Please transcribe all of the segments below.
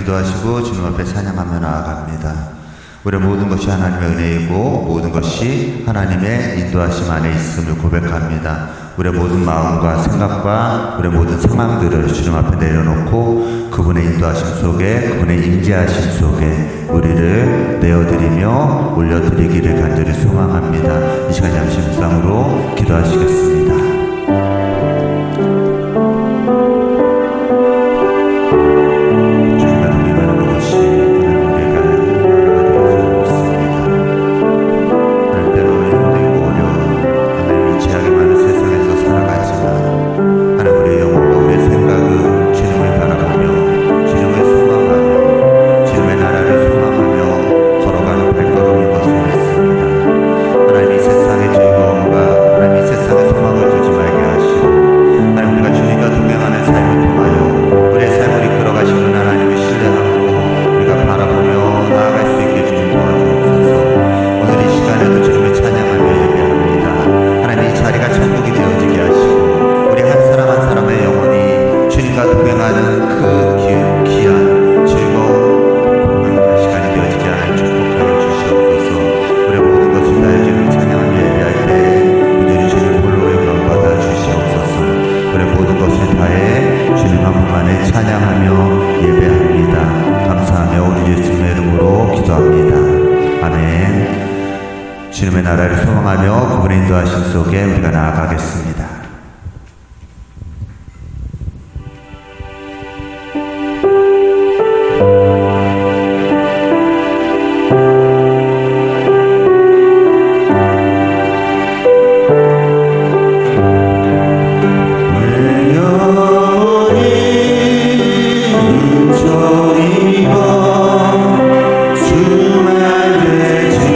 인도하시고 주님 앞에 찬양하며 나아갑니다. 우리의 모든 것이 하나님의 은혜이고 모든 것이 하나님의 인도하심 안에 있음을 고백합니다. 우리의 모든 마음과 생각과 우리의 모든 상황들을 주님 앞에 내려놓고 그분의 인도하심 속에, 그분의 임재하심 속에 우리를 내어드리며 올려드리기를 간절히 소망합니다. 이 시간 잠시 묵상으로 기도하시겠습니다. 주님의 나라를 소망하며 그분의 인도하심 속에 우리가 나아가겠습니다. 주만 되지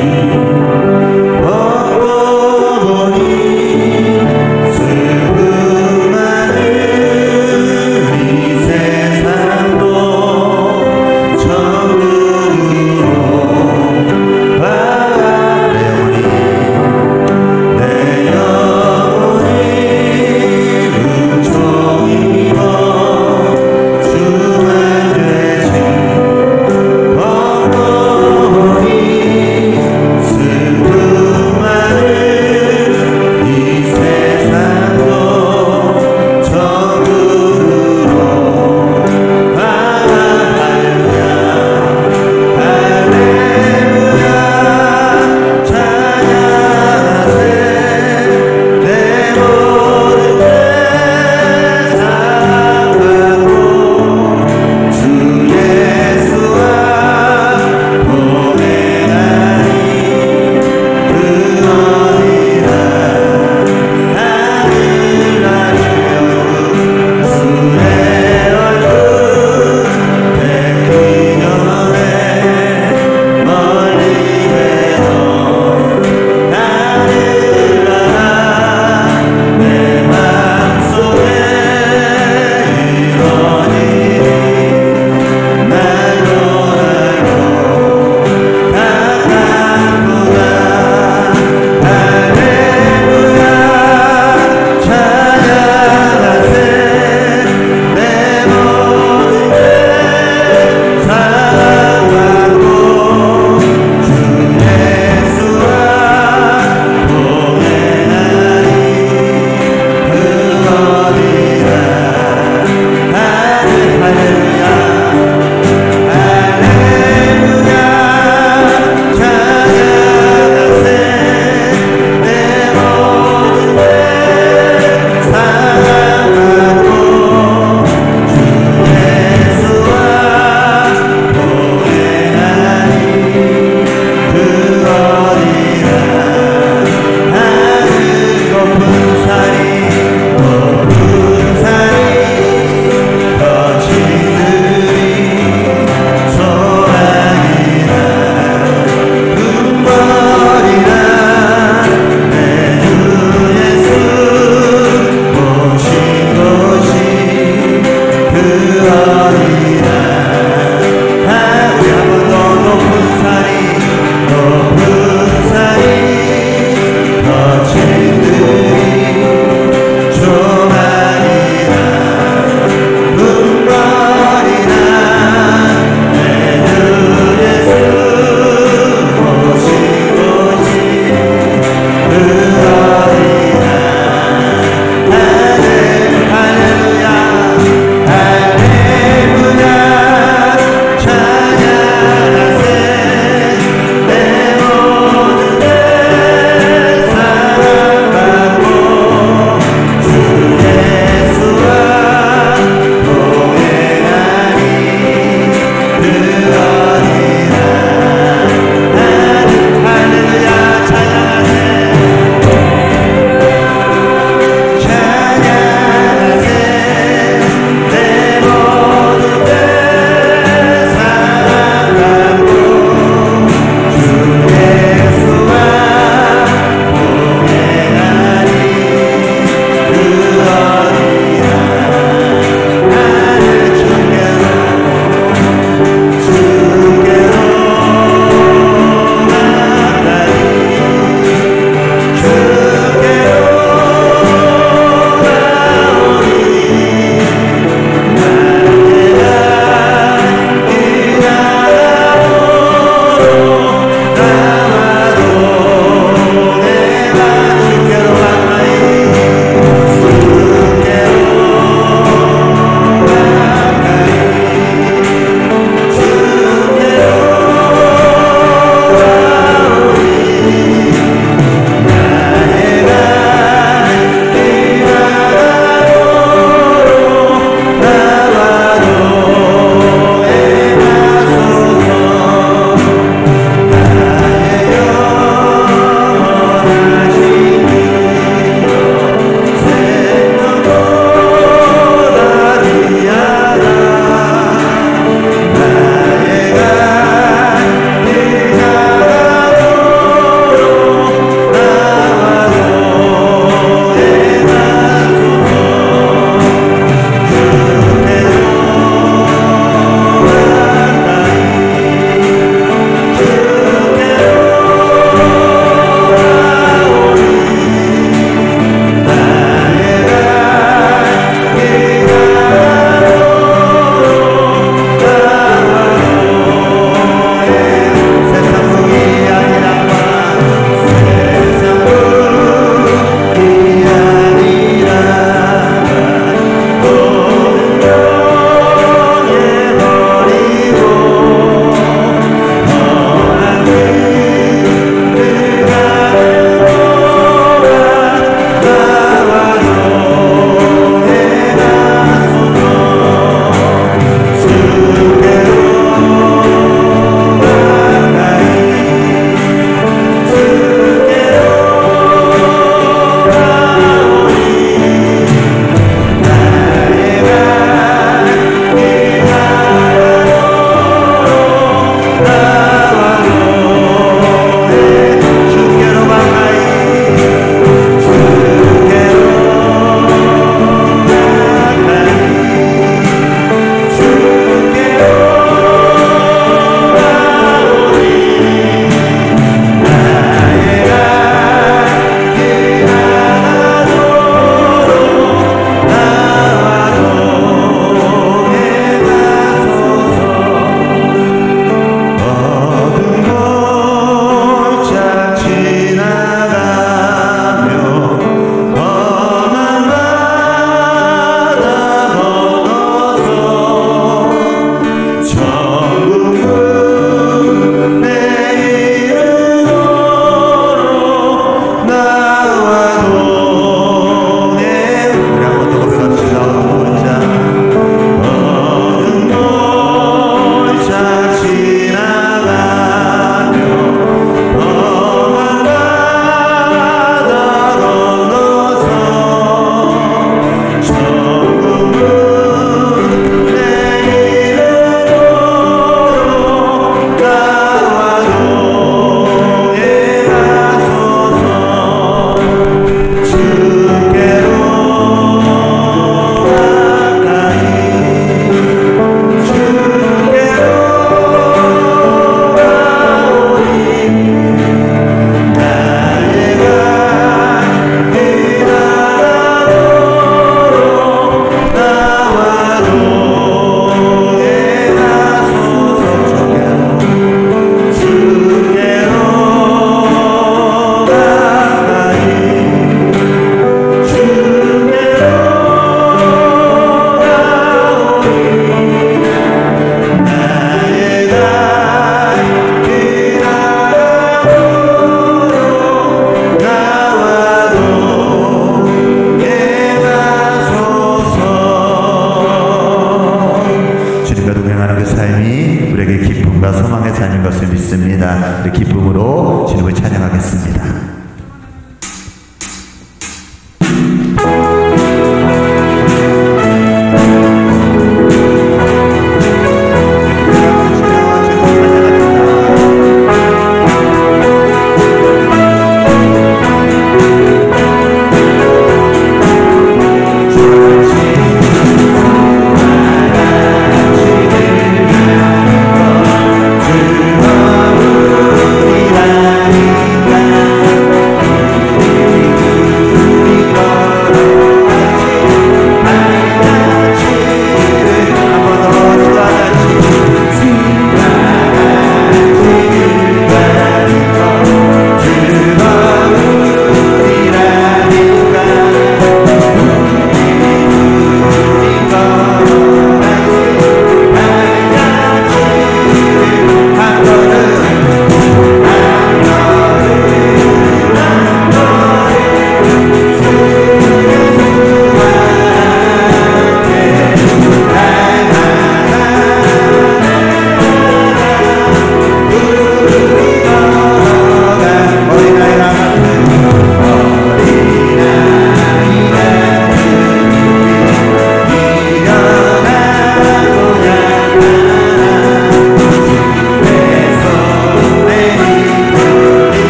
있습니다. 우리 기쁨으로 주님을 찬양하겠습니다.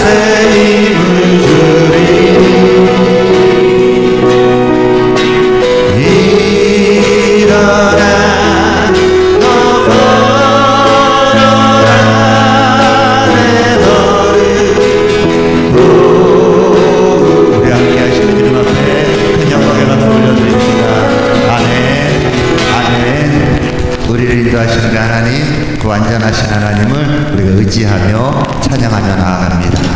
새 힘을 주리니 일어나 너 걸어라 내 너를 우리 함께 하시는 주님 앞에 큰 영광의 박수 올려드립니다. 아멘. 우리를 인도하시는 그 하나님, 그 완전하신 하나님을 우리가 의지하며 찬양하며 나아갑니다.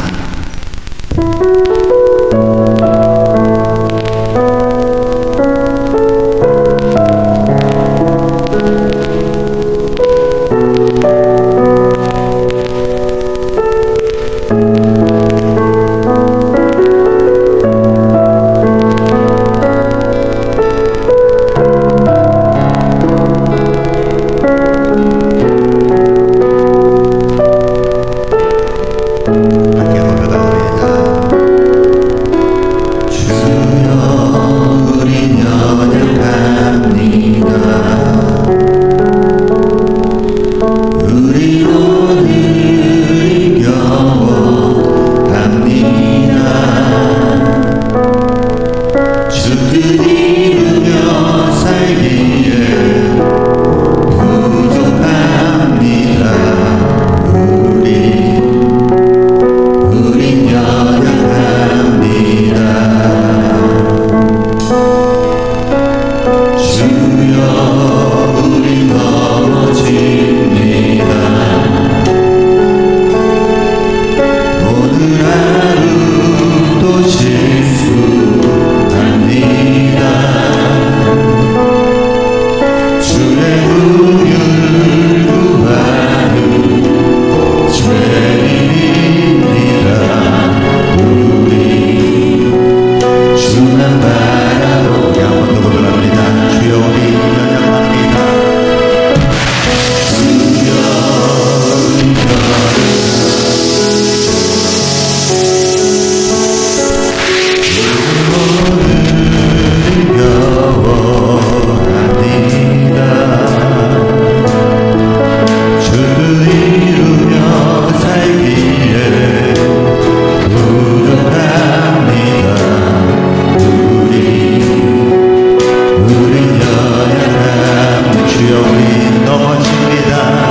우리 넘어집니다.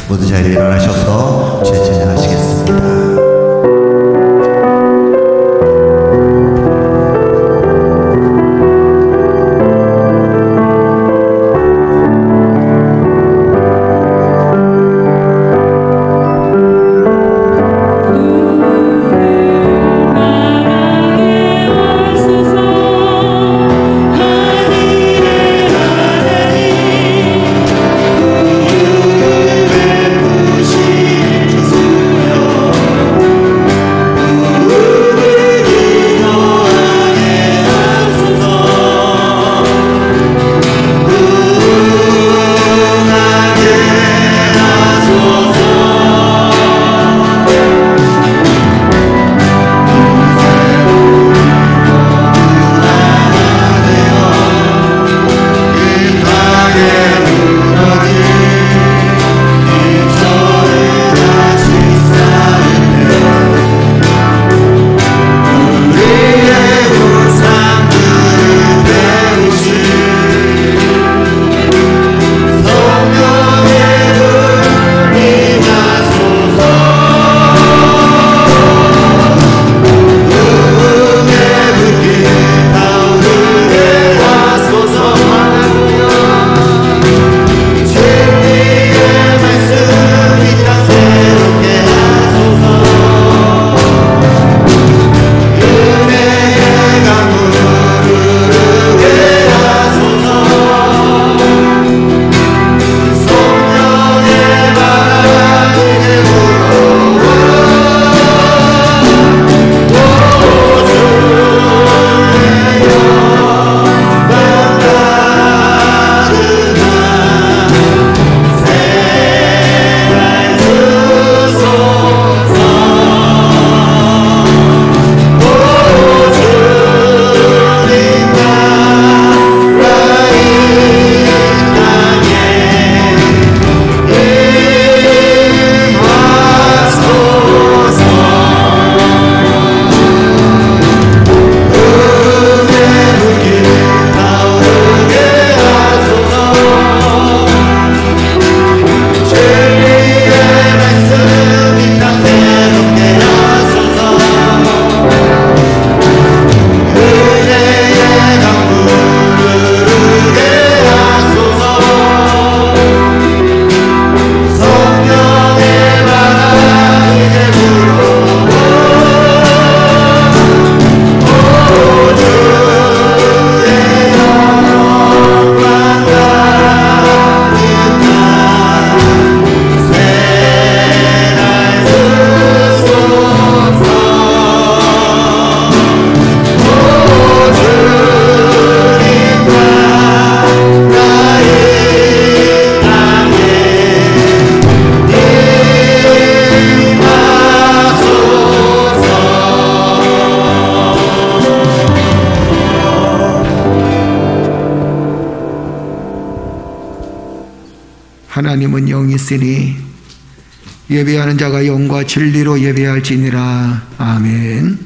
모든 자리에 일어나셔서 주의 찬양하시겠습니다. 하나님은 영이시니 예배하는 자가 영과 진리로 예배할지니라. 아멘.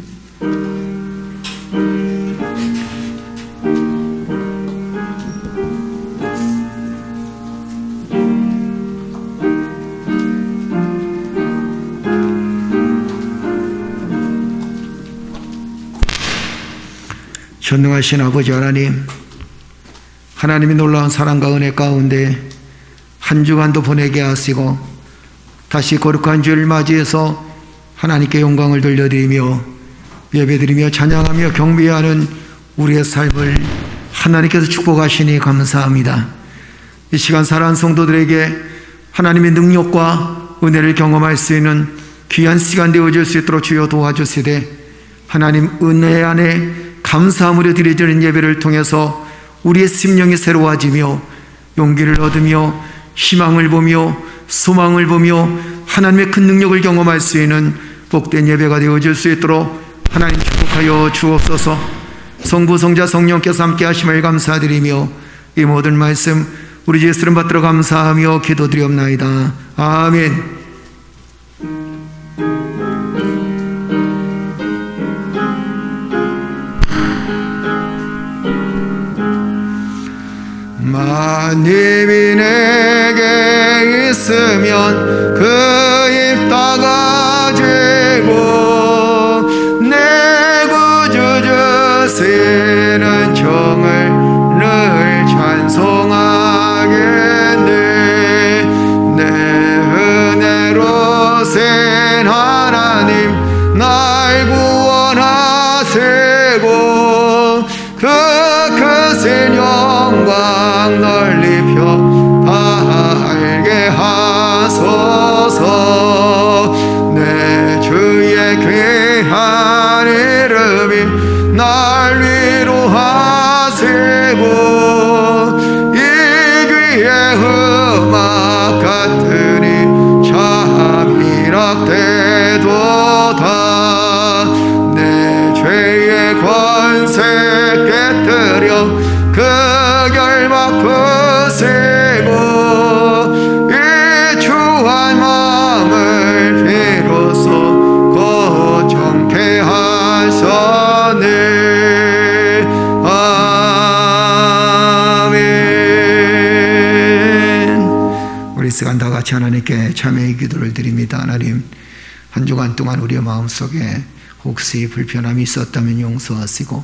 전능하신 아버지 하나님, 하나님의 놀라운 사랑과 은혜 가운데 한 주간도 보내게 하시고 다시 거룩한 주를 맞이해서 하나님께 영광을 돌려드리며 예배드리며 찬양하며 경배하는 우리의 삶을 하나님께서 축복하시니 감사합니다. 이 시간 사랑하는 성도들에게 하나님의 능력과 은혜를 경험할 수 있는 귀한 시간 되어질 수 있도록 주여 도와주시되, 하나님 은혜 안에 감사함으로 드려지는 예배를 통해서 우리의 심령이 새로워지며 용기를 얻으며 희망을 보며 소망을 보며 하나님의 큰 능력을 경험할 수 있는 복된 예배가 되어질 수 있도록 하나님 축복하여 주옵소서. 성부 성자 성령께서 함께 하심을 감사드리며 이 모든 말씀 우리 주 예수를 받들어 감사하며 기도드리옵나이다. 아멘. 만님이 내게 게 있으면 그 입 닫아지고 내 구주 쓰는 정을 늘 찬송하겠네. 내 은혜로 센 하나님 날 구원하시고 그 크신 영광 널리 펴 알게 하소서. 내 주의 귀한 이름이 날 위로하시고 이 귀의 음악 같으니 참 이락되도다. 내 죄의 권세 깨뜨려 그 결박 부시고 이 추한 마음을 비로소 고정케 하셨네. 아멘. 우리 시간 다 같이 하나님께 참회의 기도를 드립니다. 하나님, 한 주간 동안 우리의 마음속에 혹시 불편함이 있었다면 용서하시고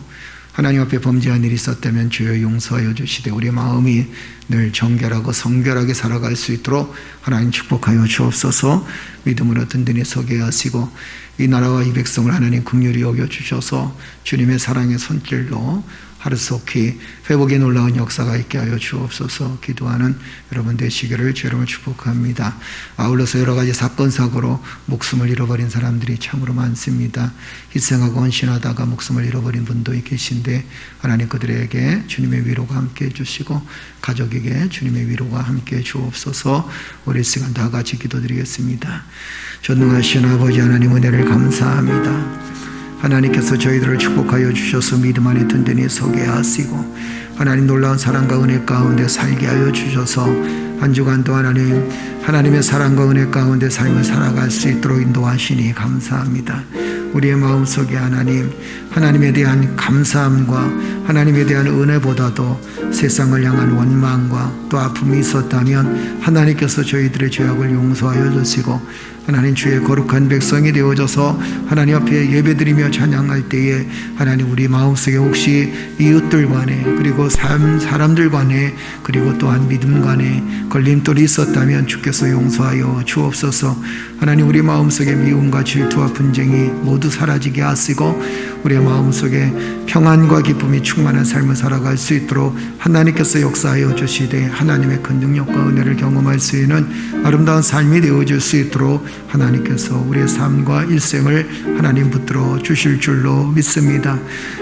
하나님 앞에 범죄한 일이 있었다면 주여 용서하여 주시되 우리의 마음이 늘 정결하고 성결하게 살아갈 수 있도록 하나님 축복하여 주옵소서. 믿음으로 든든히 서게 하시고 이 나라와 이 백성을 하나님 긍휼히 여겨주셔서 주님의 사랑의 손길로 하루속히 회복의 놀라운 역사가 있게 하여 주옵소서. 기도하는 여러분 되시기를 주 이름으로 축복합니다. 아울러서 여러 가지 사건 사고로 목숨을 잃어버린 사람들이 참으로 많습니다. 희생하고 헌신하다가 목숨을 잃어버린 분도 계신데 하나님 그들에게 주님의 위로가 함께 해주시고 가족에게 주님의 위로가 함께 해 주옵소서. 우리 시간 다 같이 기도드리겠습니다. 전능하신 아버지 하나님 은혜를 감사합니다. 하나님께서 저희들을 축복하여 주셔서 믿음 안에 든든히 서게 하시고 하나님 놀라운 사랑과 은혜 가운데 살게 하여 주셔서 한 주간도 하나님의 사랑과 은혜 가운데 삶을 살아갈 수 있도록 인도하시니 감사합니다. 우리의 마음속에 하나님에 대한 감사함과 하나님에 대한 은혜보다도 세상을 향한 원망과 또 아픔이 있었다면 하나님께서 저희들의 죄악을 용서하여 주시고 하나님 주의 거룩한 백성이 되어져서 하나님 앞에 예배드리며 찬양할 때에 하나님 우리 마음속에 혹시 이웃들 간에 그리고 사람들 간에 그리고 또한 믿음 간에 걸림돌이 있었다면 주께서 용서하여 주옵소서. 하나님 우리 마음속에 미움과 질투와 분쟁이 모두 사라지게 하시고 우리의 마음속에 평안과 기쁨이 충만한 삶을 살아갈 수 있도록 하나님께서 역사하여 주시되 하나님의 큰 능력과 은혜를 경험할 수 있는 아름다운 삶이 되어질 수 있도록 하나님께서 우리의 삶과 일생을 하나님 붙들어 주실 줄로 믿습니다.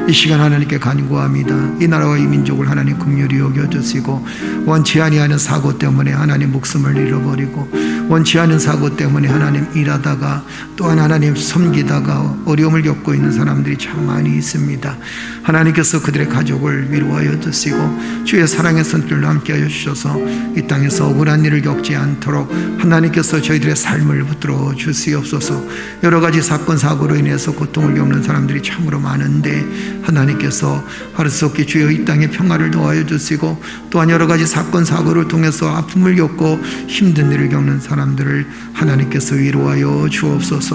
이 시간 하나님께 간구합니다. 이 나라와 이 민족을 하나님 긍휼히 여겨주시고 원치 아니하는 사고 때문에 하나님 목숨을 잃어버리고 원치 않은 사고 때문에 하나님 일하다가 또한 하나님 섬기다가 어려움을 겪고 있는 사람들이 참 많이 있습니다. 하나님께서 그들의 가족을 위로하여 주시고 주의 사랑의 손길로 함께하여 주셔서 이 땅에서 억울한 일을 겪지 않도록 하나님께서 저희들의 삶을 붙들어 주시옵소서. 여러 가지 사건 사고로 인해서 고통을 겪는 사람들이 참으로 많은데 하나님께서 하루속히 주여 이 땅에 평화를 더하여 주시고 또한 여러 가지 사건 사고를 통해서 아픔을 겪고 힘든 일을 겪는 사람들을 하나님께서 위로하여 주옵소서.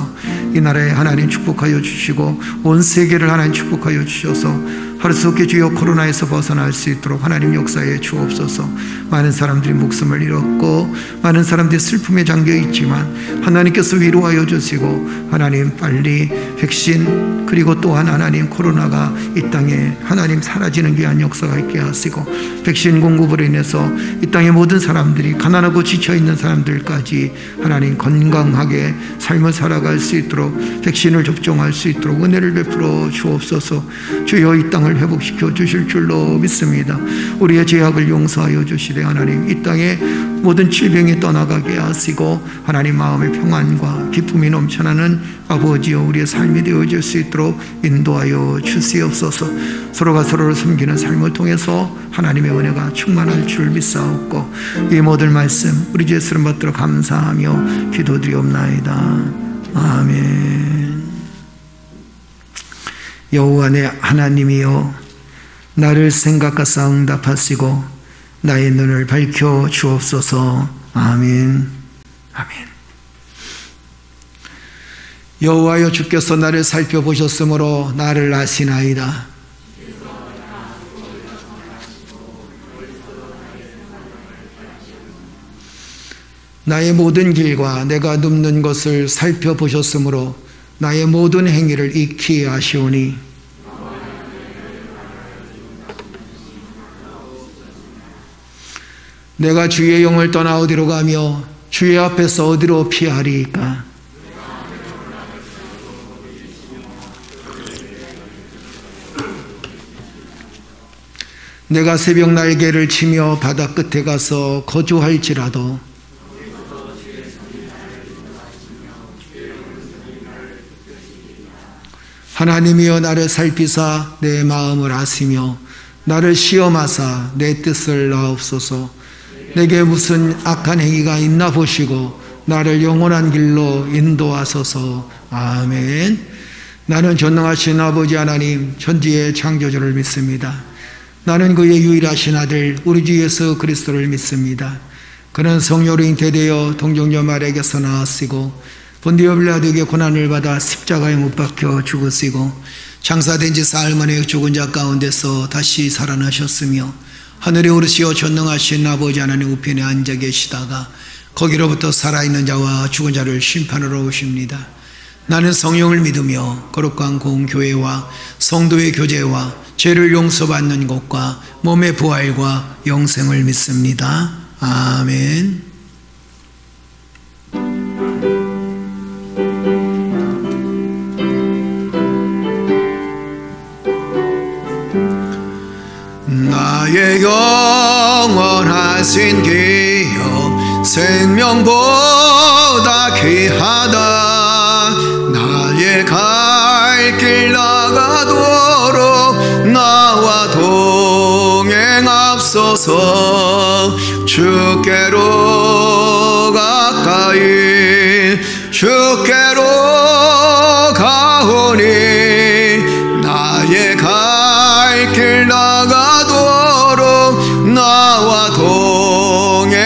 이 나라에 하나님 축복하여 주시고 온 세계를 하나님 축복하여 주셔서 하루속히 주여 코로나에서 벗어날 수 있도록 하나님 역사에 주옵소서. 많은 사람들이 목숨을 잃었고 많은 사람들이 슬픔에 잠겨 있지만 하나님께서 위로하여 주시고 하나님 빨리 백신 그리고 또한 하나님 코로나가 이 땅에 하나님 사라지는 귀한 역사가 있게 하시고 백신 공급으로 인해서 이 땅의 모든 사람들이 가난하고 지쳐있는 사람들까지 하나님 건강하게 삶을 살아갈 수 있도록 백신을 접종할 수 있도록 은혜를 베풀어 주옵소서. 주여 이 땅을 회복시켜 주실 줄로 믿습니다. 우리의 죄악을 용서하여 주시되 하나님 이 땅에 모든 질병이 떠나가게 하시고 하나님 마음의 평안과 기쁨이 넘쳐나는 아버지여 우리의 삶이 되어질 수 있도록 인도하여 주시옵소서. 서로가 서로를 섬기는 삶을 통해서 하나님의 은혜가 충만할 줄 믿사옵고 이 모든 말씀 우리 주 예수를 받들어 감사하며 기도드리옵나이다. 아멘. 여호와 내 하나님이여 나를 생각하사 응답하시고 나의 눈을 밝혀 주옵소서. 아멘. 아멘. 여호와여, 주께서 나를 살펴보셨으므로 나를 아시나이다. 나의 모든 길과 내가 눕는 것을 살펴보셨으므로 나의 모든 행위를 익히 아시오니 내가 주의 영을 떠나 어디로 가며 주의 앞에서 어디로 피하리이까? 내가 새벽 날개를 치며 바다 끝에 가서 거주할지라도 하나님이여, 나를 살피사 내 마음을 아시며 나를 시험하사 내 뜻을 나옵소서. 내게 무슨 악한 행위가 있나 보시고 나를 영원한 길로 인도하소서. 아멘. 나는 전능하신 아버지 하나님, 천지의 창조주를 믿습니다. 나는 그의 유일하신 아들 우리 주 예수 그리스도를 믿습니다. 그는 성령으로 잉태되어 동정녀 마리아에게서 나았으고 본디오 빌라도에게 고난을 받아 십자가에 못 박혀 죽으시고 장사된 지 사흘 만에 죽은 자 가운데서 다시 살아나셨으며 하늘에 오르시어 전능하신 아버지 하나님 우편에 앉아 계시다가 거기로부터 살아있는 자와 죽은 자를 심판하러 오십니다. 나는 성령을 믿으며 거룩한 공교회와 성도의 교제와 죄를 용서받는 것과 몸의 부활과 영생을 믿습니다. 아멘. 나의 영원하신 기여 생명보다 귀하다. 나의 갈 길 나가도록 나와 동행하소서. 주께로 가까이 주께로 가오니 나의 갈 길 나가도록 나와 동행하소서.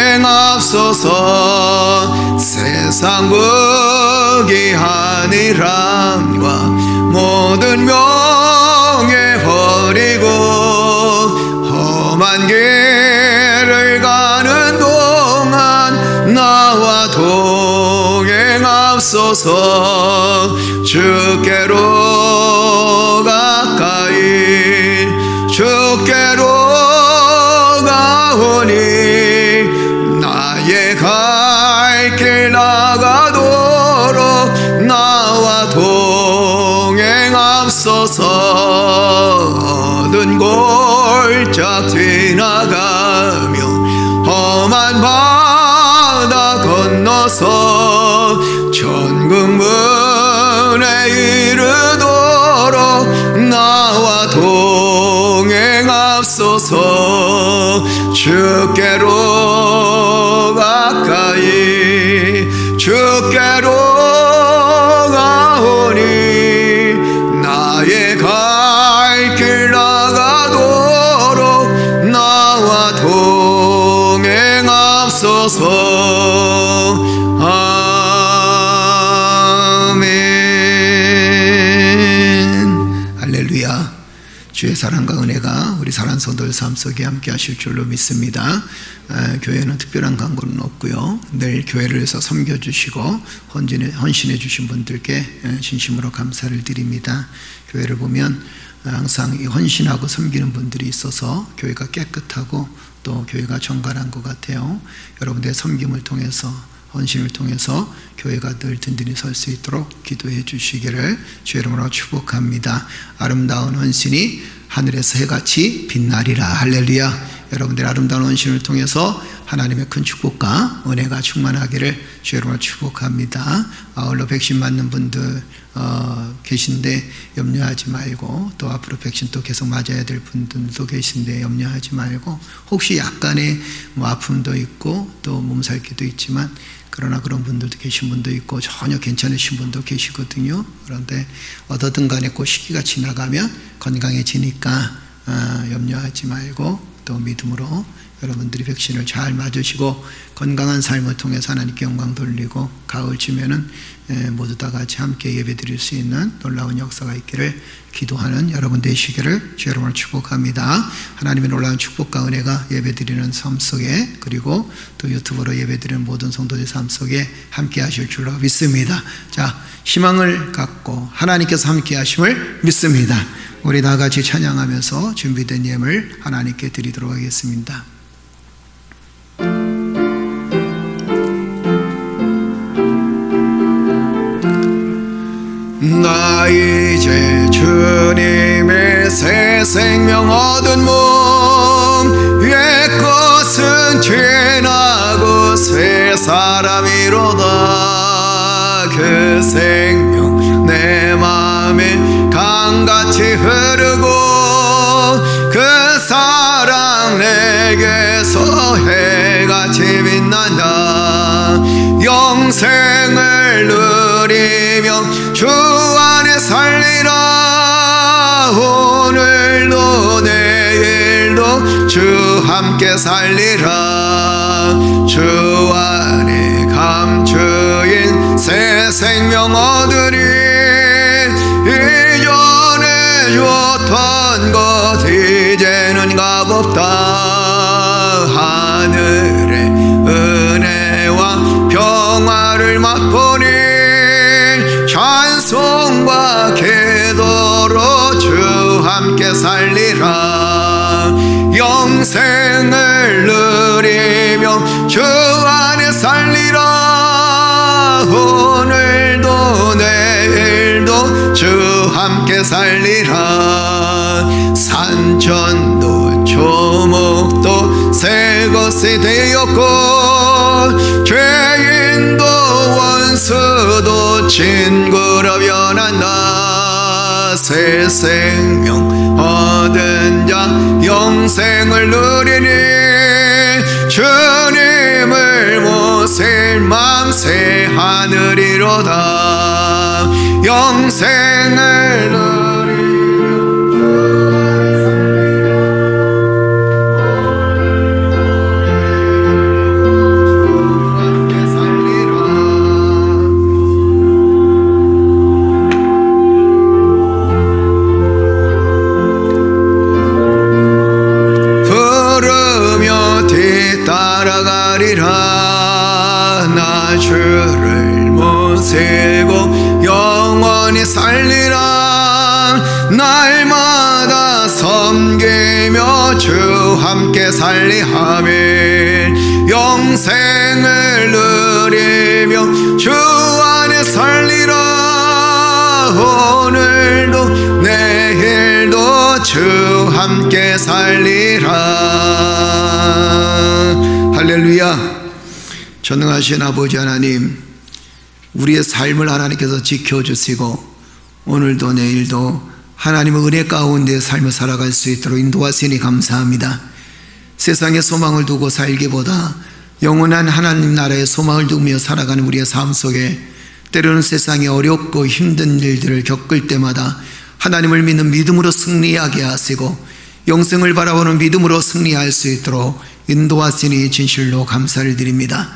세상 부귀하니랑과 모든 명예 버리고 험한 길을 가는 동안 나와 동행하소서. 주께로 가까이 주께로 가오니 나의 갈 길 나가도록 나와 동행하소서. 어두운 골짜 지나가며 험한 바다 건너서 천국 문에 이르도록 나와 동행하소서. 주께로 가까이 주께로 가오니 나의 갈 길 나가도록 나와 동행하소서. 아멘. 할렐루야. 주의 사랑과 은혜가 우리 사랑하는 성도들 삶 속에 함께 하실 줄로 믿습니다. 교회는 특별한 광고는 없고요. 늘 교회를 위해서 섬겨주시고 헌신해 주신 분들께 진심으로 감사를 드립니다. 교회를 보면 항상 헌신하고 섬기는 분들이 있어서 교회가 깨끗하고 또 교회가 정갈한 것 같아요. 여러분들의 섬김을 통해서 헌신을 통해서 교회가 늘 든든히 설 수 있도록 기도해 주시기를 주의 이름으로 축복합니다. 아름다운 헌신이 하늘에서 해같이 빛나리라. 할렐루야. 여러분들의 아름다운 헌신을 통해서 하나님의 큰 축복과 은혜가 충만하기를 주의 이름으로 축복합니다. 아울러 백신 맞는 분들 계신데 염려하지 말고, 또 앞으로 백신 또 계속 맞아야 될 분들도 계신데 염려하지 말고, 혹시 약간의 아픔도 있고 또 몸살기도 있지만 그러나 그런 분들도 계신 분도 있고 전혀 괜찮으신 분도 계시거든요. 그런데 어떻든 간에 그 시기가 지나가면 건강해지니까 염려하지 말고 또 믿음으로 여러분들이 백신을 잘 맞으시고 건강한 삶을 통해서 하나님께 영광 돌리고 가을쯤에는 모두 다 같이 함께 예배드릴 수 있는 놀라운 역사가 있기를 기도하는 여러분 되시기를 주 여러분을 축복합니다. 하나님의 놀라운 축복과 은혜가 예배드리는 삶 속에 그리고 또 유튜브로 예배드리는 모든 성도들 삶 속에 함께 하실 줄로 믿습니다. 자, 희망을 갖고 하나님께서 함께 하심을 믿습니다. 우리 다 같이 찬양하면서 준비된 예물 하나님께 드리도록 하겠습니다. 나 이제 주님의 새 생명 얻은 몸 옛 것은 지나고 새 사람이로다. 그 생명 내 맘에 강같이 흐르고 그 사랑 내게서 해같이 빛난다. 영생을 누리며 주 안에 살리라. 오늘도 내일도 주 함께 살리라. 주 안에 감추인 새 생명 얻으리. 이전에 줬던 것 이제는 값없다. 하늘의 은혜와 평화를 맛보니 찬송과 기도로 주 함께 살리라. 영생을 누리며 주 안에 살리라. 오늘도 내일도 주 함께 살리라. 산천도 조목도 새 것이 되었고 죄인도 원수도 친구로 변한다. 새 생명 얻은 자 영생을 누리니 주님을 못 실망 새 하늘이로다. 영생을 누리며 나 주를 모시고 영원히 살리라. 날마다 섬기며 주 함께 살리하며 영생을 누리며 주 안에 살리라. 오늘도 내일도 주 함께 살리라. 할렐루야. 전능하신 아버지 하나님, 우리의 삶을 하나님께서 지켜주시고 오늘도 내일도 하나님의 은혜 가운데 삶을 살아갈 수 있도록 인도하시니 감사합니다. 세상에 소망을 두고 살기보다 영원한 하나님 나라의 소망을 두며 살아가는 우리의 삶 속에 때로는 세상에 어렵고 힘든 일들을 겪을 때마다 하나님을 믿는 믿음으로 승리하게 하시고 영생을 바라보는 믿음으로 승리할 수 있도록 인도하시니 진실로 감사를 드립니다.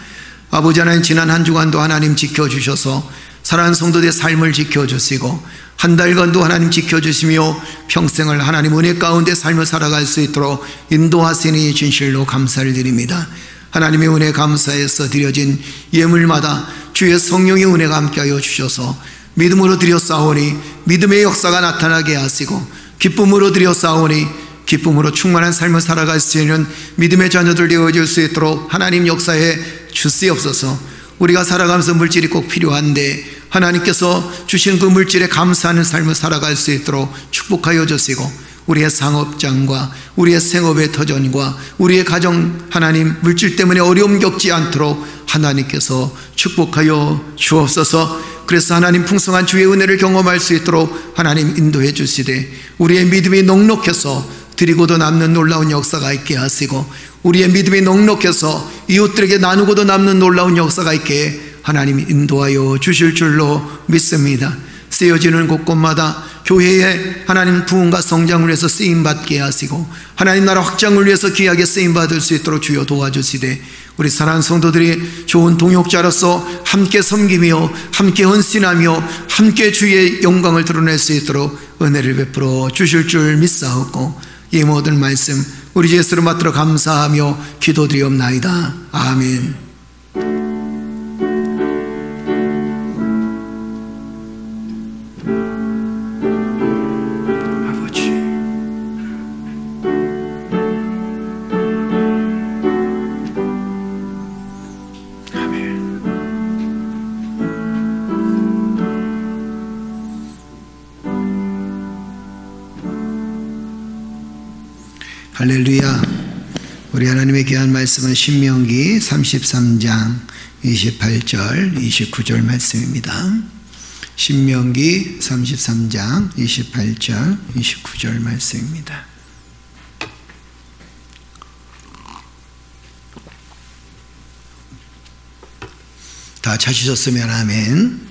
아버지 하나님, 지난 한 주간도 하나님 지켜주셔서 사랑하는 성도들의 삶을 지켜주시고 한 달간도 하나님 지켜주시며 평생을 하나님 은혜 가운데 삶을 살아갈 수 있도록 인도하시니 진실로 감사를 드립니다. 하나님의 은혜 감사해서 드려진 예물마다 주의 성령의 은혜가 함께하여 주셔서 믿음으로 드렸사오니 믿음의 역사가 나타나게 하시고 기쁨으로 드렸사오니 기쁨으로 충만한 삶을 살아갈 수 있는 믿음의 자녀들 되어질 수 있도록 하나님 역사에 주시옵소서. 우리가 살아가면서 물질이 꼭 필요한데 하나님께서 주신 그 물질에 감사하는 삶을 살아갈 수 있도록 축복하여 주시고 우리의 상업장과 우리의 생업의 터전과 우리의 가정 하나님 물질 때문에 어려움 겪지 않도록 하나님께서 축복하여 주옵소서. 그래서 하나님 풍성한 주의 은혜를 경험할 수 있도록 하나님 인도해 주시되 우리의 믿음이 넉넉해서 드리고도 남는 놀라운 역사가 있게 하시고 우리의 믿음이 넉넉해서 이웃들에게 나누고도 남는 놀라운 역사가 있게 하나님이 인도하여 주실 줄로 믿습니다. 쓰여지는 곳곳마다 교회에 하나님 부흥과 성장을 위해서 쓰임받게 하시고 하나님 나라 확장을 위해서 귀하게 쓰임받을 수 있도록 주여 도와주시되 우리 사랑하는 성도들이 좋은 동역자로서 함께 섬기며 함께 헌신하며 함께 주의 영광을 드러낼 수 있도록 은혜를 베풀어 주실 줄 믿사옵고 이 모든 말씀 우리 주 예수를 받들어 감사하며 기도드리옵나이다. 아멘. 할렐루야. 우리 하나님의 귀한 말씀은 신명기 33장 28절 29절 말씀입니다. 신명기 33장 28절 29절 말씀입니다. 다 찾으셨으면 아멘.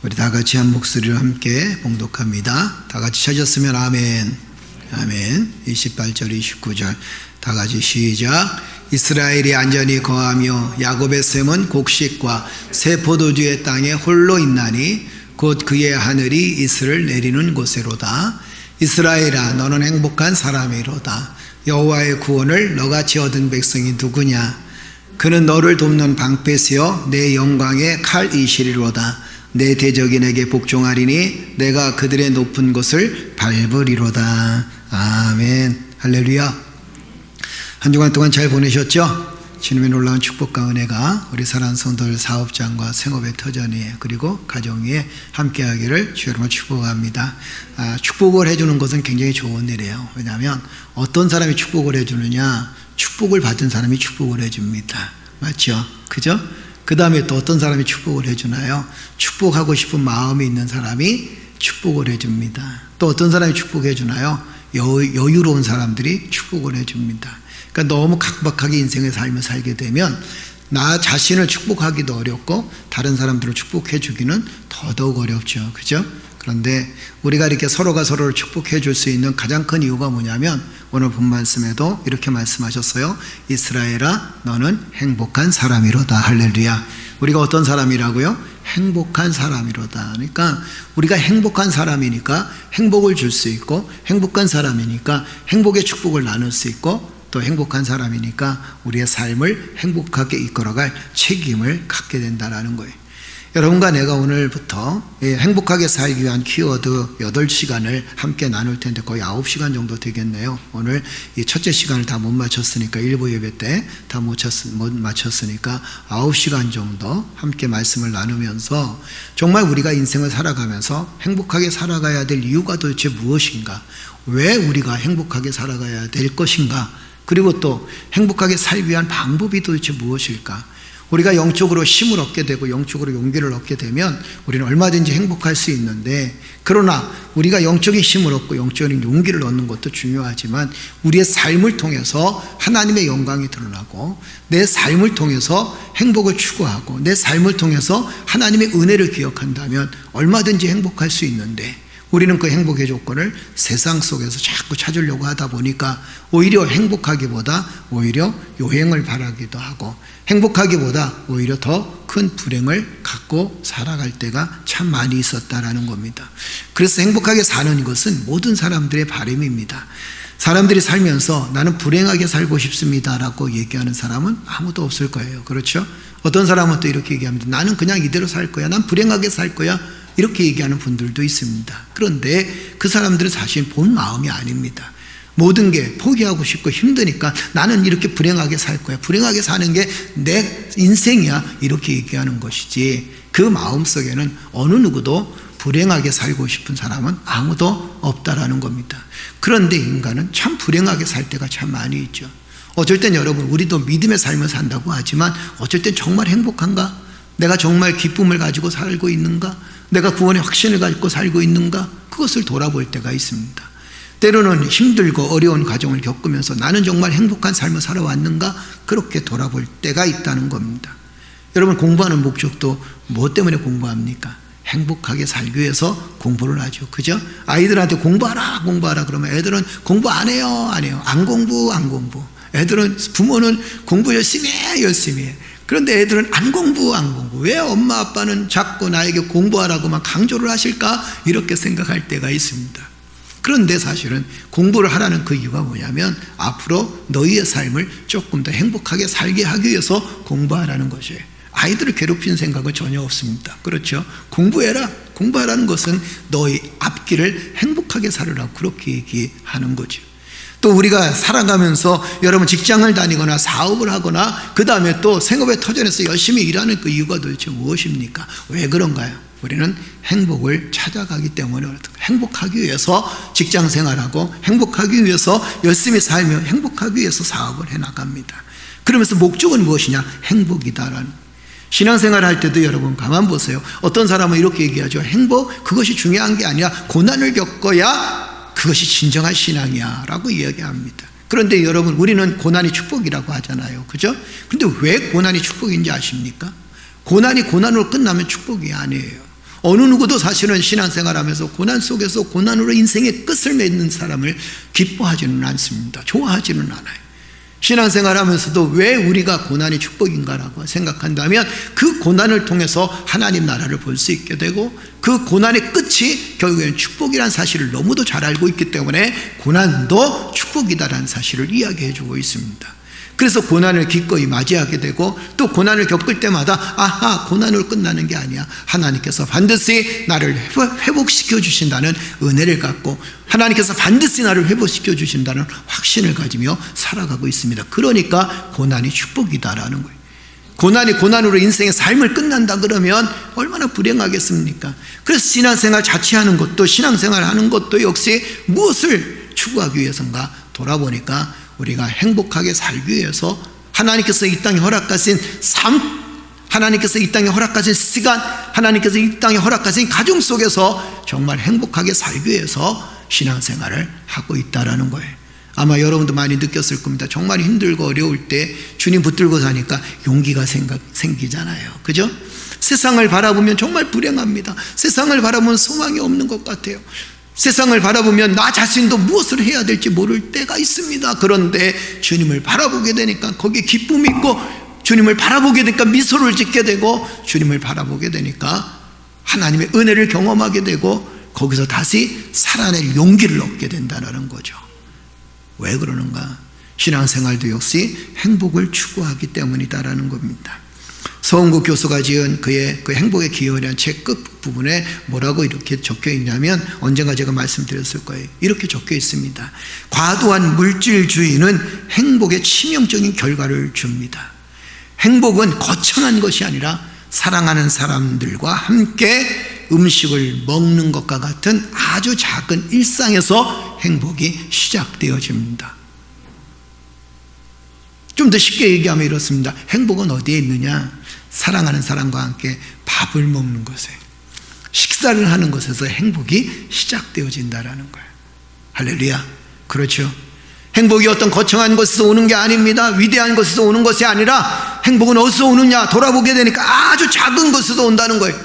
우리 다 같이 한 목소리로 함께 봉독합니다. 다 같이 찾았으면 아멘. 아멘. 28절 29절 다 같이 시작. 이스라엘이 안전히 거하며 야곱의 샘은 곡식과 새 포도주의 땅에 홀로 있나니 곧 그의 하늘이 이슬을 내리는 곳에로다. 이스라엘아 너는 행복한 사람이로다. 여호와의 구원을 너같이 얻은 백성이 누구냐. 그는 너를 돕는 방패시여 내 영광의 칼이시리로다. 내 대적인에게 복종하리니 내가 그들의 높은 곳을 밟으리로다. 아멘. 할렐루야. 한 주간 동안 잘 보내셨죠? 주님의 놀라운 축복과 은혜가 우리 사랑하는 성도들 사업장과 생업의 터전 위에 그리고 가정 위에 함께하기를 주의 이름으로 축복합니다. 축복을 해주는 것은 굉장히 좋은 일이에요. 왜냐하면 어떤 사람이 축복을 해주느냐, 축복을 받은 사람이 축복을 해줍니다. 맞죠? 그죠? 그 다음에 또 어떤 사람이 축복을 해주나요? 축복하고 싶은 마음이 있는 사람이 축복을 해줍니다. 또 어떤 사람이 축복해 주나요? 여유로운 사람들이 축복을 해줍니다. 그러니까 너무 각박하게 인생의 삶을 살게 되면 나 자신을 축복하기도 어렵고 다른 사람들을 축복해 주기는 더더욱 어렵죠. 그죠? 그런데 우리가 이렇게 서로가 서로를 축복해 줄 수 있는 가장 큰 이유가 뭐냐면 오늘 본 말씀에도 이렇게 말씀하셨어요. 이스라엘아 너는 행복한 사람이로다. 할렐루야. 우리가 어떤 사람이라고요? 행복한 사람이로다. 그러니까 우리가 행복한 사람이니까 행복을 줄 수 있고 행복한 사람이니까 행복의 축복을 나눌 수 있고 또 행복한 사람이니까 우리의 삶을 행복하게 이끌어갈 책임을 갖게 된다는 거예요. 여러분과 내가 오늘부터 행복하게 살기 위한 키워드 8시간을 함께 나눌 텐데 거의 9시간 정도 되겠네요. 오늘 이 첫째 시간을 다 못 마쳤으니까 일부 예배 때 다 못 마쳤으니까 9시간 정도 함께 말씀을 나누면서 정말 우리가 인생을 살아가면서 행복하게 살아가야 될 이유가 도대체 무엇인가, 왜 우리가 행복하게 살아가야 될 것인가, 그리고 또 행복하게 살기 위한 방법이 도대체 무엇일까. 우리가 영적으로 힘을 얻게 되고 영적으로 용기를 얻게 되면 우리는 얼마든지 행복할 수 있는데, 그러나 우리가 영적인 힘을 얻고 영적인 용기를 얻는 것도 중요하지만 우리의 삶을 통해서 하나님의 영광이 드러나고 내 삶을 통해서 행복을 추구하고 내 삶을 통해서 하나님의 은혜를 기억한다면 얼마든지 행복할 수 있는데, 우리는 그 행복의 조건을 세상 속에서 자꾸 찾으려고 하다 보니까 오히려 행복하기보다 오히려 요행을 바라기도 하고 행복하기보다 오히려 더 큰 불행을 갖고 살아갈 때가 참 많이 있었다라는 겁니다. 그래서 행복하게 사는 것은 모든 사람들의 바람입니다. 사람들이 살면서 나는 불행하게 살고 싶습니다라고 얘기하는 사람은 아무도 없을 거예요. 그렇죠? 어떤 사람은 또 이렇게 얘기합니다. 나는 그냥 이대로 살 거야. 난 불행하게 살 거야. 이렇게 얘기하는 분들도 있습니다. 그런데 그 사람들은 사실 본 마음이 아닙니다. 모든 게 포기하고 싶고 힘드니까 나는 이렇게 불행하게 살 거야. 불행하게 사는 게 내 인생이야. 이렇게 얘기하는 것이지, 그 마음속에는 어느 누구도 불행하게 살고 싶은 사람은 아무도 없다라는 겁니다. 그런데 인간은 참 불행하게 살 때가 참 많이 있죠. 어쩔 땐 여러분, 우리도 믿음의 삶을 산다고 하지만 어쩔 땐 정말 행복한가? 내가 정말 기쁨을 가지고 살고 있는가? 내가 구원의 확신을 가지고 살고 있는가? 그것을 돌아볼 때가 있습니다. 때로는 힘들고 어려운 과정을 겪으면서 나는 정말 행복한 삶을 살아왔는가? 그렇게 돌아볼 때가 있다는 겁니다. 여러분, 공부하는 목적도 뭐 때문에 공부합니까? 행복하게 살기 위해서 공부를 하죠. 그죠? 아이들한테 공부하라 그러면 애들은 공부 안 해요. 안 공부. 애들은 부모는 공부 열심히 해. 그런데 애들은 안 공부. 왜 엄마 아빠는 자꾸 나에게 공부하라고만 강조를 하실까? 이렇게 생각할 때가 있습니다. 그런데 사실은 공부를 하라는 그 이유가 뭐냐면 앞으로 너희의 삶을 조금 더 행복하게 살게 하기 위해서 공부하라는 것이에요. 아이들을 괴롭히는 생각은 전혀 없습니다. 그렇죠? 공부하라는 것은 너희 앞길을 행복하게 살으라고 그렇게 얘기하는 거죠. 또 우리가 살아가면서 여러분 직장을 다니거나 사업을 하거나 그 다음에 또 생업의 터전에서 열심히 일하는 그 이유가 도대체 무엇입니까? 왜 그런가요? 우리는 행복을 찾아가기 때문에 행복하기 위해서 직장 생활하고 행복하기 위해서 열심히 살며 행복하기 위해서 사업을 해나갑니다. 그러면서 목적은 무엇이냐? 행복이다라는. 신앙생활 할 때도 여러분 가만 보세요. 어떤 사람은 이렇게 얘기하죠. 행복, 그것이 중요한 게 아니라 고난을 겪어야 그것이 진정한 신앙이야 라고 이야기합니다. 그런데 여러분 우리는 고난이 축복이라고 하잖아요. 그죠? 그런데 왜 고난이 축복인지 아십니까? 고난이 고난으로 끝나면 축복이 아니에요. 어느 누구도 사실은 신앙생활 하면서 고난 속에서 고난으로 인생의 끝을 맺는 사람을 기뻐하지는 않습니다. 좋아하지는 않아요. 신앙생활 하면서도 왜 우리가 고난이 축복인가라고 생각한다면 그 고난을 통해서 하나님 나라를 볼 수 있게 되고 그 고난의 끝이 결국에는 축복이라는 사실을 너무도 잘 알고 있기 때문에 고난도 축복이다라는 사실을 이야기해 주고 있습니다. 그래서 고난을 기꺼이 맞이하게 되고 또 고난을 겪을 때마다 아하, 고난으로 끝나는 게 아니야. 하나님께서 반드시 나를 회복시켜 주신다는 은혜를 갖고 하나님께서 반드시 나를 회복시켜 주신다는 확신을 가지며 살아가고 있습니다. 그러니까 고난이 축복이다라는 거예요. 고난이 고난으로 인생의 삶을 끝난다 그러면 얼마나 불행하겠습니까? 그래서 신앙생활 자체하는 것도 신앙생활 하는 것도 역시 무엇을 추구하기 위해서인가 돌아보니까 우리가 행복하게 살기 위해서 하나님께서 이 땅에 허락하신 삶, 하나님께서 이 땅에 허락하신 시간, 하나님께서 이 땅에 허락하신 가정 속에서 정말 행복하게 살기 위해서 신앙생활을 하고 있다라는 거예요. 아마 여러분도 많이 느꼈을 겁니다. 정말 힘들고 어려울 때 주님 붙들고 사니까 용기가 생기잖아요. 그죠? 세상을 바라보면 정말 불행합니다. 세상을 바라보면 소망이 없는 것 같아요. 세상을 바라보면 나 자신도 무엇을 해야 될지 모를 때가 있습니다. 그런데 주님을 바라보게 되니까 거기에 기쁨이 있고 주님을 바라보게 되니까 미소를 짓게 되고 주님을 바라보게 되니까 하나님의 은혜를 경험하게 되고 거기서 다시 살아낼 용기를 얻게 된다는 거죠. 왜 그러는가? 신앙생활도 역시 행복을 추구하기 때문이다라는 겁니다. 서은국 교수가 지은 그의 그 행복의 기여라는 책 끝부분에 뭐라고 이렇게 적혀 있냐면 언젠가 제가 말씀드렸을 거예요. 이렇게 적혀 있습니다. 과도한 물질주의는 행복에 치명적인 결과를 줍니다. 행복은 거창한 것이 아니라 사랑하는 사람들과 함께 음식을 먹는 것과 같은 아주 작은 일상에서 행복이 시작되어집니다. 좀 더 쉽게 얘기하면 이렇습니다. 행복은 어디에 있느냐? 사랑하는 사람과 함께 밥을 먹는 것에, 식사를 하는 것에서 행복이 시작되어진다라는 거예요. 할렐루야. 그렇죠. 행복이 어떤 거창한 것에서 오는 게 아닙니다. 위대한 것에서 오는 것이 아니라 행복은 어디서 오느냐 돌아보게 되니까 아주 작은 것에서 온다는 거예요.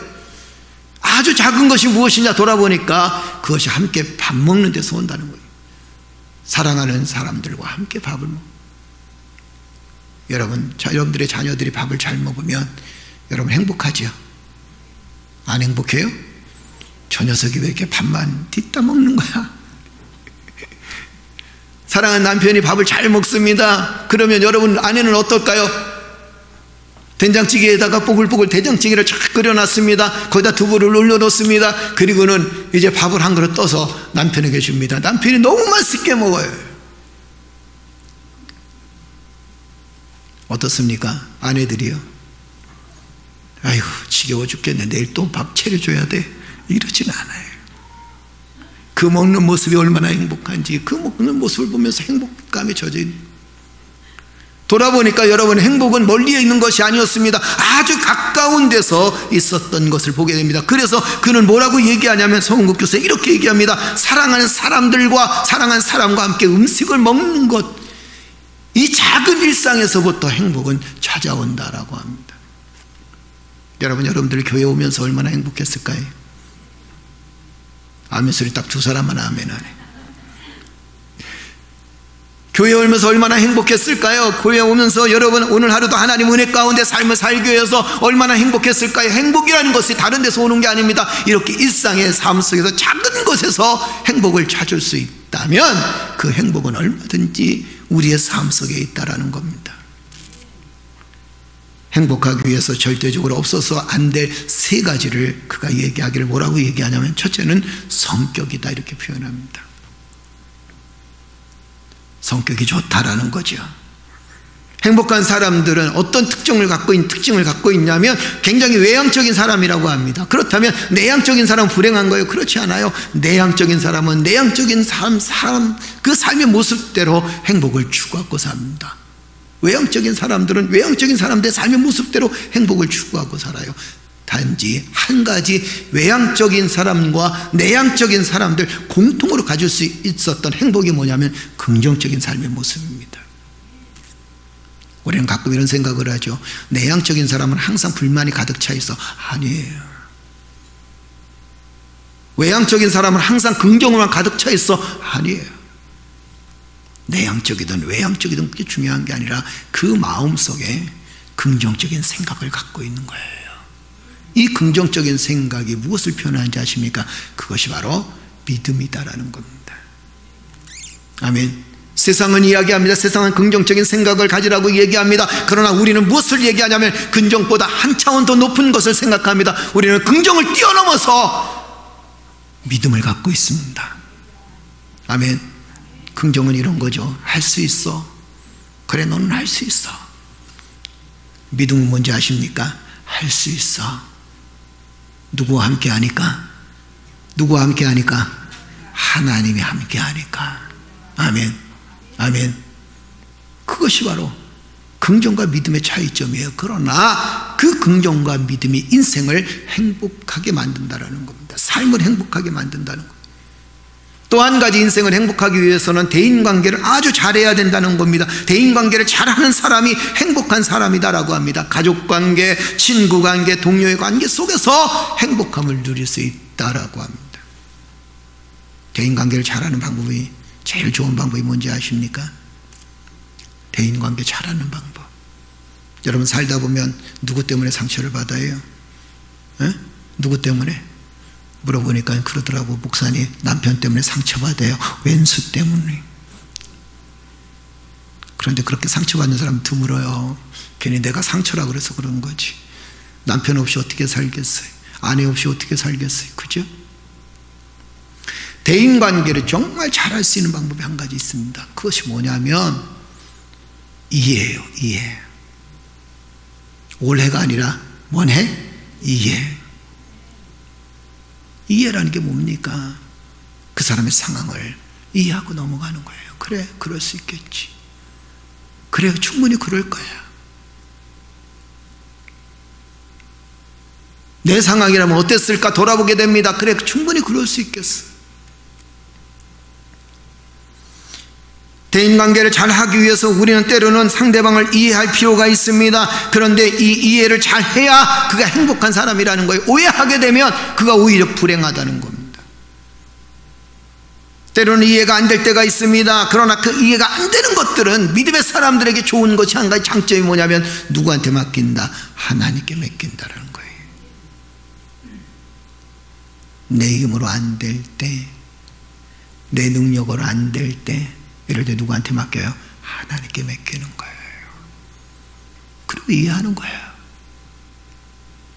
아주 작은 것이 무엇이냐 돌아보니까 그것이 함께 밥 먹는 데서 온다는 거예요. 사랑하는 사람들과 함께 밥을 먹는. 여러분들의 자녀들이 밥을 잘 먹으면 여러분 행복하죠? 안 행복해요? 저 녀석이 왜 이렇게 밥만 뒷다 먹는 거야? 사랑하는 남편이 밥을 잘 먹습니다. 그러면 여러분 아내는 어떨까요? 된장찌개에다가 뽀글뽀글 된장찌개를 쫙 끓여놨습니다. 거기다 두부를 올려놓습니다. 그리고는 이제 밥을 한 그릇 떠서 남편에게 줍니다. 남편이 너무 맛있게 먹어요. 어떻습니까? 아내들이요. 아이고 지겨워 죽겠네. 내일 또 밥 차려줘야 돼. 이러진 않아요. 그 먹는 모습이 얼마나 행복한지 그 먹는 모습을 보면서 행복감에 젖어있는. 돌아보니까 여러분 행복은 멀리에 있는 것이 아니었습니다. 아주 가까운 데서 있었던 것을 보게 됩니다. 그래서 그는 뭐라고 얘기하냐면 서은국 교수가 이렇게 얘기합니다. 사랑하는 사람들과 사랑하는 사람과 함께 음식을 먹는 것, 이 작은 일상에서부터 행복은 찾아온다라고 합니다. 여러분들 교회 오면서 얼마나 행복했을까요? 아멘 소리 딱 두 사람만 아멘 하네. 교회 오면서 얼마나 행복했을까요? 교회 오면서 여러분 오늘 하루도 하나님 은혜 가운데 삶을 살기 위해서 얼마나 행복했을까요? 행복이라는 것이 다른 데서 오는 게 아닙니다. 이렇게 일상의 삶 속에서 작은 것에서 행복을 찾을 수 있다면 그 행복은 얼마든지 우리의 삶 속에 있다라는 겁니다. 행복하기 위해서 절대적으로 없어서 안 될 세 가지를 그가 얘기하기를 뭐라고 얘기하냐면, 첫째는 성격이다 이렇게 표현합니다. 성격이 좋다라는 거죠. 행복한 사람들은 어떤 특징을 갖고 있냐면 굉장히 외향적인 사람이라고 합니다. 그렇다면 내향적인 사람은 불행한 거예요? 그렇지 않아요. 내향적인 사람은 내향적인 사람 그 삶의 모습대로 행복을 추구하고 삽니다. 외향적인 사람들은 외향적인 사람들의 삶의 모습대로 행복을 추구하고 살아요. 단지 한 가지 외향적인 사람과 내향적인 사람들 공통으로 가질 수 있었던 행복이 뭐냐면 긍정적인 삶의 모습입니다. 우리는 가끔 이런 생각을 하죠. 내향적인 사람은 항상 불만이 가득 차 있어. 아니에요. 외향적인 사람은 항상 긍정으로만 가득 차 있어. 아니에요. 내향적이든 외향적이든 그게 중요한 게 아니라 그 마음속에 긍정적인 생각을 갖고 있는 거예요. 이 긍정적인 생각이 무엇을 표현하는지 아십니까? 그것이 바로 믿음이다라는 겁니다. 아멘. 세상은 이야기합니다. 세상은 긍정적인 생각을 가지라고 얘기합니다. 그러나 우리는 무엇을 얘기하냐면 긍정보다 한 차원 더 높은 것을 생각합니다. 우리는 긍정을 뛰어넘어서 믿음을 갖고 있습니다. 아멘. 긍정은 이런 거죠. 할 수 있어. 그래, 너는 할 수 있어. 믿음은 뭔지 아십니까? 할 수 있어. 누구와 함께 하니까? 누구와 함께 하니까? 하나님이 함께 하니까. 아멘. 아멘. 그것이 바로 긍정과 믿음의 차이점이에요. 그러나 그 긍정과 믿음이 인생을 행복하게 만든다는 겁니다. 삶을 행복하게 만든다는 겁니다. 또 한 가지 인생을 행복하기 위해서는 대인관계를 아주 잘해야 된다는 겁니다. 대인관계를 잘하는 사람이 행복한 사람이다라고 합니다. 가족관계, 친구관계, 동료의 관계 속에서 행복함을 누릴 수 있다라고 합니다. 대인관계를 잘하는 방법이 제일 좋은 방법이 뭔지 아십니까? 대인관계 잘하는 방법. 여러분 살다 보면 누구 때문에 상처를 받아요? 에? 누구 때문에? 물어보니까 그러더라고. 목사님, 남편 때문에 상처받아요. 왼수 때문에. 그런데 그렇게 상처받는 사람 드물어요. 괜히 내가 상처라고 그래서 그런 거지. 남편 없이 어떻게 살겠어요? 아내 없이 어떻게 살겠어요? 그죠? 대인관계를 정말 잘할 수 있는 방법이 한 가지 있습니다. 그것이 뭐냐면 이해예요. 이해. 올해가 아니라 뭐해? 이해. 이해라는 게 뭡니까? 그 사람의 상황을 이해하고 넘어가는 거예요. 그래, 그럴 수 있겠지. 그래, 충분히 그럴 거야. 내 상황이라면 어땠을까 돌아보게 됩니다. 그래, 충분히 그럴 수 있겠어. 대인관계를 잘 하기 위해서 우리는 때로는 상대방을 이해할 필요가 있습니다. 그런데 이 이해를 잘 해야 그가 행복한 사람이라는 거예요. 오해하게 되면 그가 오히려 불행하다는 겁니다. 때로는 이해가 안 될 때가 있습니다. 그러나 그 이해가 안 되는 것들은 믿음의 사람들에게 좋은 것이 한 가지 장점이 뭐냐면 누구한테 맡긴다? 하나님께 맡긴다라는 거예요. 내 힘으로 안 될 때, 내 능력으로 안 될 때, 이럴 때 누구한테 맡겨요? 하나님께 맡기는 거예요. 그리고 이해하는 거예요.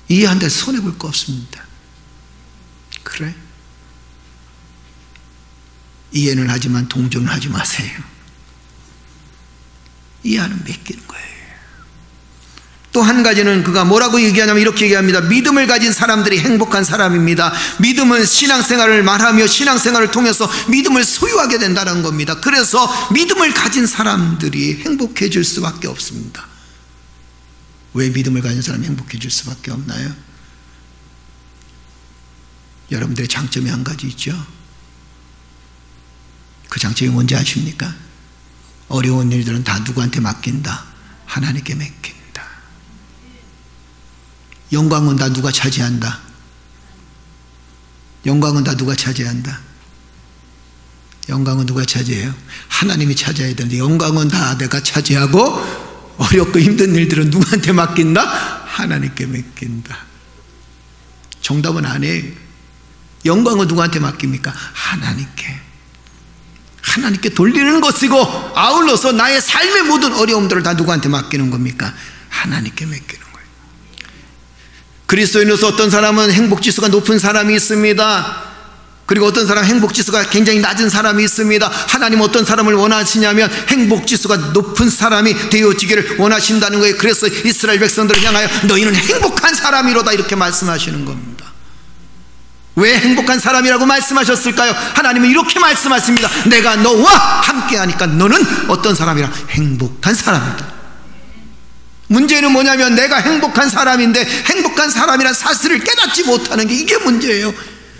이해한데 손해볼 거 없습니다. 그래? 이해는 하지만 동정은 하지 마세요. 이해하는 맡기는 거예요. 또 한 가지는 그가 뭐라고 얘기하냐면 이렇게 얘기합니다. 믿음을 가진 사람들이 행복한 사람입니다. 믿음은 신앙생활을 말하며 신앙생활을 통해서 믿음을 소유하게 된다는 겁니다. 그래서 믿음을 가진 사람들이 행복해질 수밖에 없습니다. 왜 믿음을 가진 사람이 행복해질 수밖에 없나요? 여러분들의 장점이 한 가지 있죠. 그 장점이 뭔지 아십니까? 어려운 일들은 다 누구한테 맡긴다? 하나님께 맡긴다. 영광은 다 누가 차지한다? 영광은 다 누가 차지한다? 영광은 누가 차지해요? 하나님이 차지해야 되는데 영광은 다 내가 차지하고 어렵고 힘든 일들은 누구한테 맡긴다? 하나님께 맡긴다. 정답은 아니에요. 영광은 누구한테 맡깁니까? 하나님께. 하나님께 돌리는 것이고 아울러서 나의 삶의 모든 어려움들을 다 누구한테 맡기는 겁니까? 하나님께 맡기는 거예요. 그리스도인으로서 어떤 사람은 행복지수가 높은 사람이 있습니다. 그리고 어떤 사람은 행복지수가 굉장히 낮은 사람이 있습니다. 하나님 어떤 사람을 원하시냐면 행복지수가 높은 사람이 되어지기를 원하신다는 거예요. 그래서 이스라엘 백성들을 향하여 너희는 행복한 사람이로다 이렇게 말씀하시는 겁니다. 왜 행복한 사람이라고 말씀하셨을까요? 하나님은 이렇게 말씀하십니다. 내가 너와 함께하니까 너는 어떤 사람이라? 행복한 사람이다. 문제는 뭐냐면 내가 행복한 사람인데 행복한 사람이란 사실을 깨닫지 못하는 게 이게 문제예요.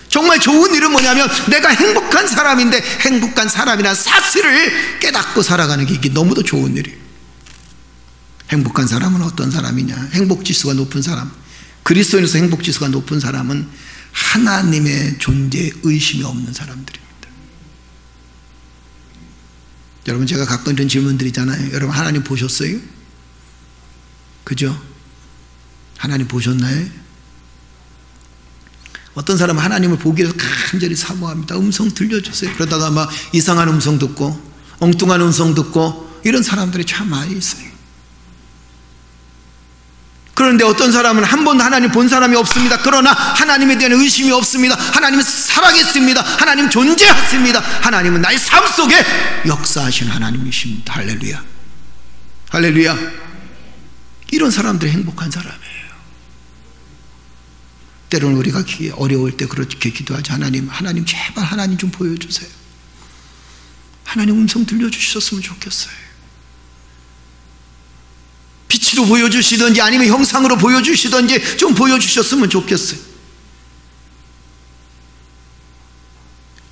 정말 좋은 일은 뭐냐면 내가 행복한 사람인데 행복한 사람이란 사실을 깨닫고 살아가는 게 이게 너무도 좋은 일이에요. 행복한 사람은 어떤 사람이냐? 행복지수가 높은 사람, 그리스도인으로서 행복지수가 높은 사람은 하나님의 존재에 의심이 없는 사람들입니다. 여러분, 제가 가끔 이런 질문드리잖아요. 여러분, 하나님 보셨어요? 그죠? 하나님 보셨나요? 어떤 사람은 하나님을 보기 위해서 간절히 사모합니다. 음성 들려주세요. 그러다가 막 이상한 음성 듣고 엉뚱한 음성 듣고 이런 사람들이 참 많이 있어요. 그런데 어떤 사람은 한 번도 하나님 본 사람이 없습니다. 그러나 하나님에 대한 의심이 없습니다. 하나님은 살아계십니다. 하나님 존재하십니다. 하나님은 나의 삶 속에 역사하신 하나님이십니다. 할렐루야. 할렐루야. 이런 사람들이 행복한 사람이에요. 때로는 우리가 어려울 때 그렇게 기도하지. 하나님 제발 하나님 좀 보여주세요. 하나님 음성 들려주셨으면 좋겠어요. 빛으로 보여주시든지 아니면 형상으로 보여주시든지 좀 보여주셨으면 좋겠어요.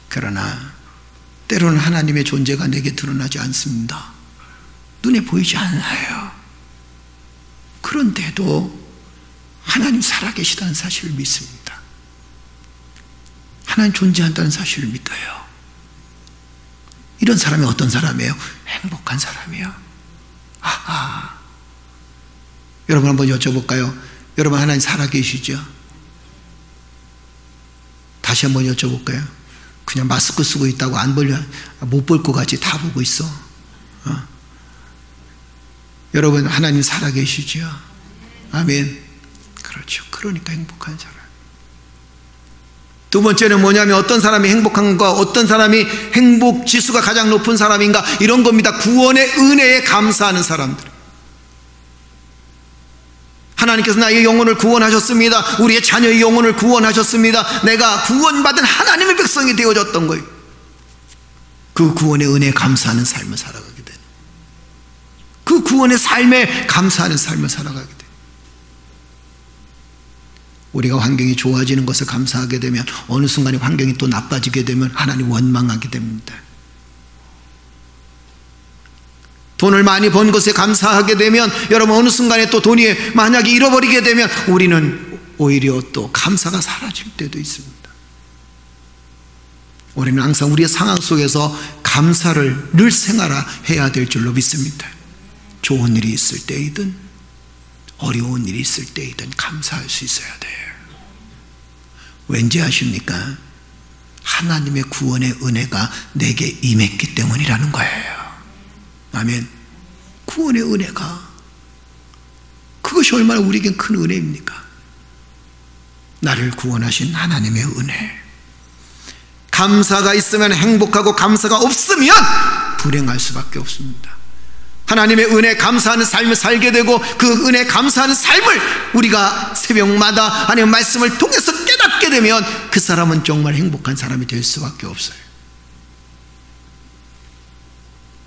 그러나 때로는 하나님의 존재가 내게 드러나지 않습니다. 눈에 보이지 않아요. 그런데도 하나님 살아계시다는 사실을 믿습니다. 하나님 존재한다는 사실을 믿어요. 이런 사람이 어떤 사람이에요? 행복한 사람이에요. 아하. 여러분 한번 여쭤볼까요? 여러분 하나님 살아계시죠? 다시 한번 여쭤볼까요? 그냥 마스크 쓰고 있다고 안 벌려 못 볼 것 같이 다 보고 있어. 여러분 하나님 살아계시죠? 아멘. 그렇죠. 그러니까 행복한 사람. 두 번째는 뭐냐면 어떤 사람이 행복한가, 어떤 사람이 행복 지수가 가장 높은 사람인가, 이런 겁니다. 구원의 은혜에 감사하는 사람들. 하나님께서 나의 영혼을 구원하셨습니다. 우리의 자녀의 영혼을 구원하셨습니다. 내가 구원받은 하나님의 백성이 되어졌던 거예요. 그 구원의 은혜에 감사하는 삶을 살아가게 되는, 그 구원의 삶에 감사하는 삶을 살아가게 돼요. 우리가 환경이 좋아지는 것을 감사하게 되면 어느 순간에 환경이 또 나빠지게 되면 하나님 원망하게 됩니다. 돈을 많이 번 것에 감사하게 되면 여러분 어느 순간에 또 돈이 만약에 잃어버리게 되면 우리는 오히려 또 감사가 사라질 때도 있습니다. 우리는 항상 우리의 상황 속에서 감사를 늘 생활해야 될 줄로 믿습니다. 좋은 일이 있을 때이든 어려운 일이 있을 때이든 감사할 수 있어야 돼요. 왠지 아십니까? 하나님의 구원의 은혜가 내게 임했기 때문이라는 거예요. 아멘. 구원의 은혜가, 그것이 얼마나 우리에겐 큰 은혜입니까? 나를 구원하신 하나님의 은혜. 감사가 있으면 행복하고 감사가 없으면 불행할 수밖에 없습니다. 하나님의 은혜 감사하는 삶을 살게 되고 그 은혜 감사하는 삶을 우리가 새벽마다 하나님의 말씀을 통해서 깨닫게 되면 그 사람은 정말 행복한 사람이 될 수밖에 없어요.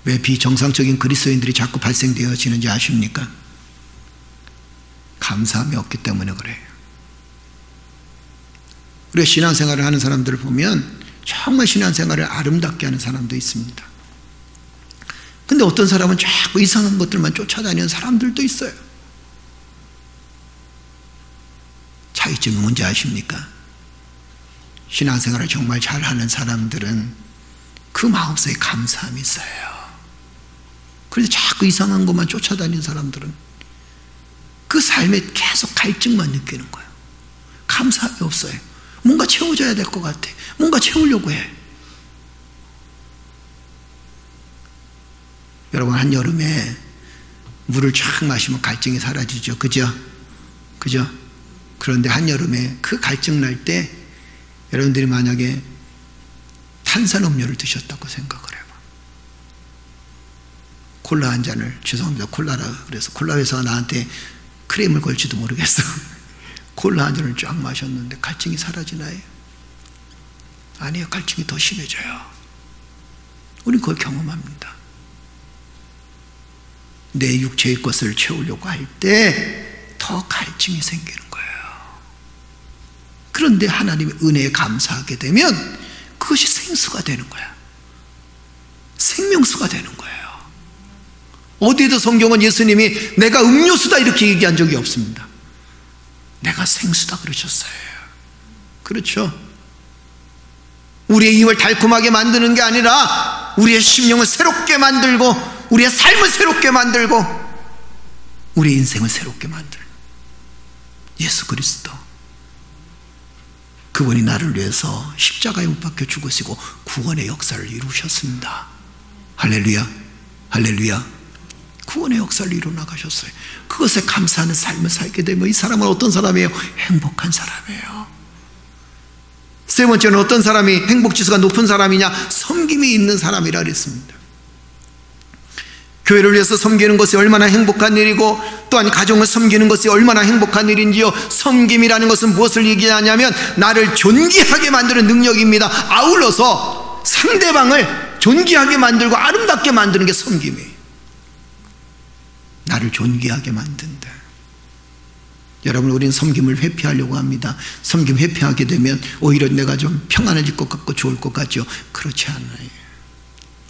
왜 비정상적인 그리스도인들이 자꾸 발생되어지는지 아십니까? 감사함이 없기 때문에 그래요. 우리가 신앙생활을 하는 사람들을 보면 정말 신앙생활을 아름답게 하는 사람도 있습니다. 근데 어떤 사람은 자꾸 이상한 것들만 쫓아다니는 사람들도 있어요. 차이점이 뭔지 아십니까? 신앙생활을 정말 잘하는 사람들은 그 마음속에 감사함이 있어요. 그런데 자꾸 이상한 것만 쫓아다니는 사람들은 그 삶에 계속 갈증만 느끼는 거예요. 감사함이 없어요. 뭔가 채워줘야 될 것 같아. 뭔가 채우려고 해. 여러분, 한여름에 물을 쫙 마시면 갈증이 사라지죠. 그죠? 그죠? 그런데 한여름에 그 갈증 날 때 여러분들이 만약에 탄산음료를 드셨다고 생각을 해봐. 콜라 한 잔을, 죄송합니다, 콜라라 그래서 콜라 회사가 나한테 크레임을 걸지도 모르겠어. 콜라 한 잔을 쫙 마셨는데 갈증이 사라지나요? 아니요, 갈증이 더 심해져요. 우린 그걸 경험합니다. 내 육체의 것을 채우려고 할 때 더 갈증이 생기는 거예요. 그런데 하나님의 은혜에 감사하게 되면 그것이 생수가 되는 거야. 생명수가 되는 거예요. 어디에도 성경은 예수님이 내가 음료수다 이렇게 얘기한 적이 없습니다. 내가 생수다 그러셨어요. 그렇죠? 우리의 입을 달콤하게 만드는 게 아니라 우리의 심령을 새롭게 만들고 우리의 삶을 새롭게 만들고 우리의 인생을 새롭게 만들고 예수 그리스도, 그분이 나를 위해서 십자가에 못 박혀 죽으시고 구원의 역사를 이루셨습니다. 할렐루야, 할렐루야. 구원의 역사를 이루어 나가셨어요. 그것에 감사하는 삶을 살게 되면 이 사람은 어떤 사람이에요? 행복한 사람이에요. 세 번째는 어떤 사람이 행복지수가 높은 사람이냐? 섬김이 있는 사람이라 그랬습니다. 교회를 위해서 섬기는 것이 얼마나 행복한 일이고 또한 가정을 섬기는 것이 얼마나 행복한 일인지요. 섬김이라는 것은 무엇을 얘기하냐면 나를 존귀하게 만드는 능력입니다. 아울러서 상대방을 존귀하게 만들고 아름답게 만드는 게 섬김이에요. 나를 존귀하게 만든다. 여러분, 우리는 섬김을 회피하려고 합니다. 섬김 회피하게 되면 오히려 내가 좀 평안해질 것 같고 좋을 것 같죠. 그렇지 않아요.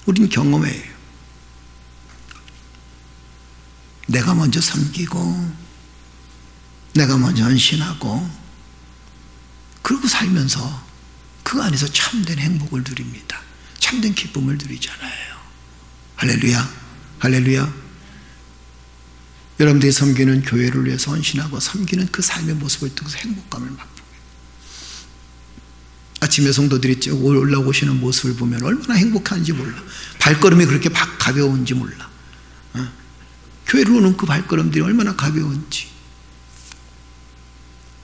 우린 경험해요. 내가 먼저 섬기고 내가 먼저 헌신하고 그러고 살면서 그 안에서 참된 행복을 누립니다. 참된 기쁨을 누리잖아요. 할렐루야, 할렐루야. 여러분들이 섬기는 교회를 위해서 헌신하고 섬기는 그 삶의 모습을 통해서 행복감을 맛보게. 아침에 성도들이 올라오시는 모습을 보면 얼마나 행복한지 몰라. 발걸음이 그렇게 가벼운지 몰라. 교회로 오는 그 발걸음들이 얼마나 가벼운지.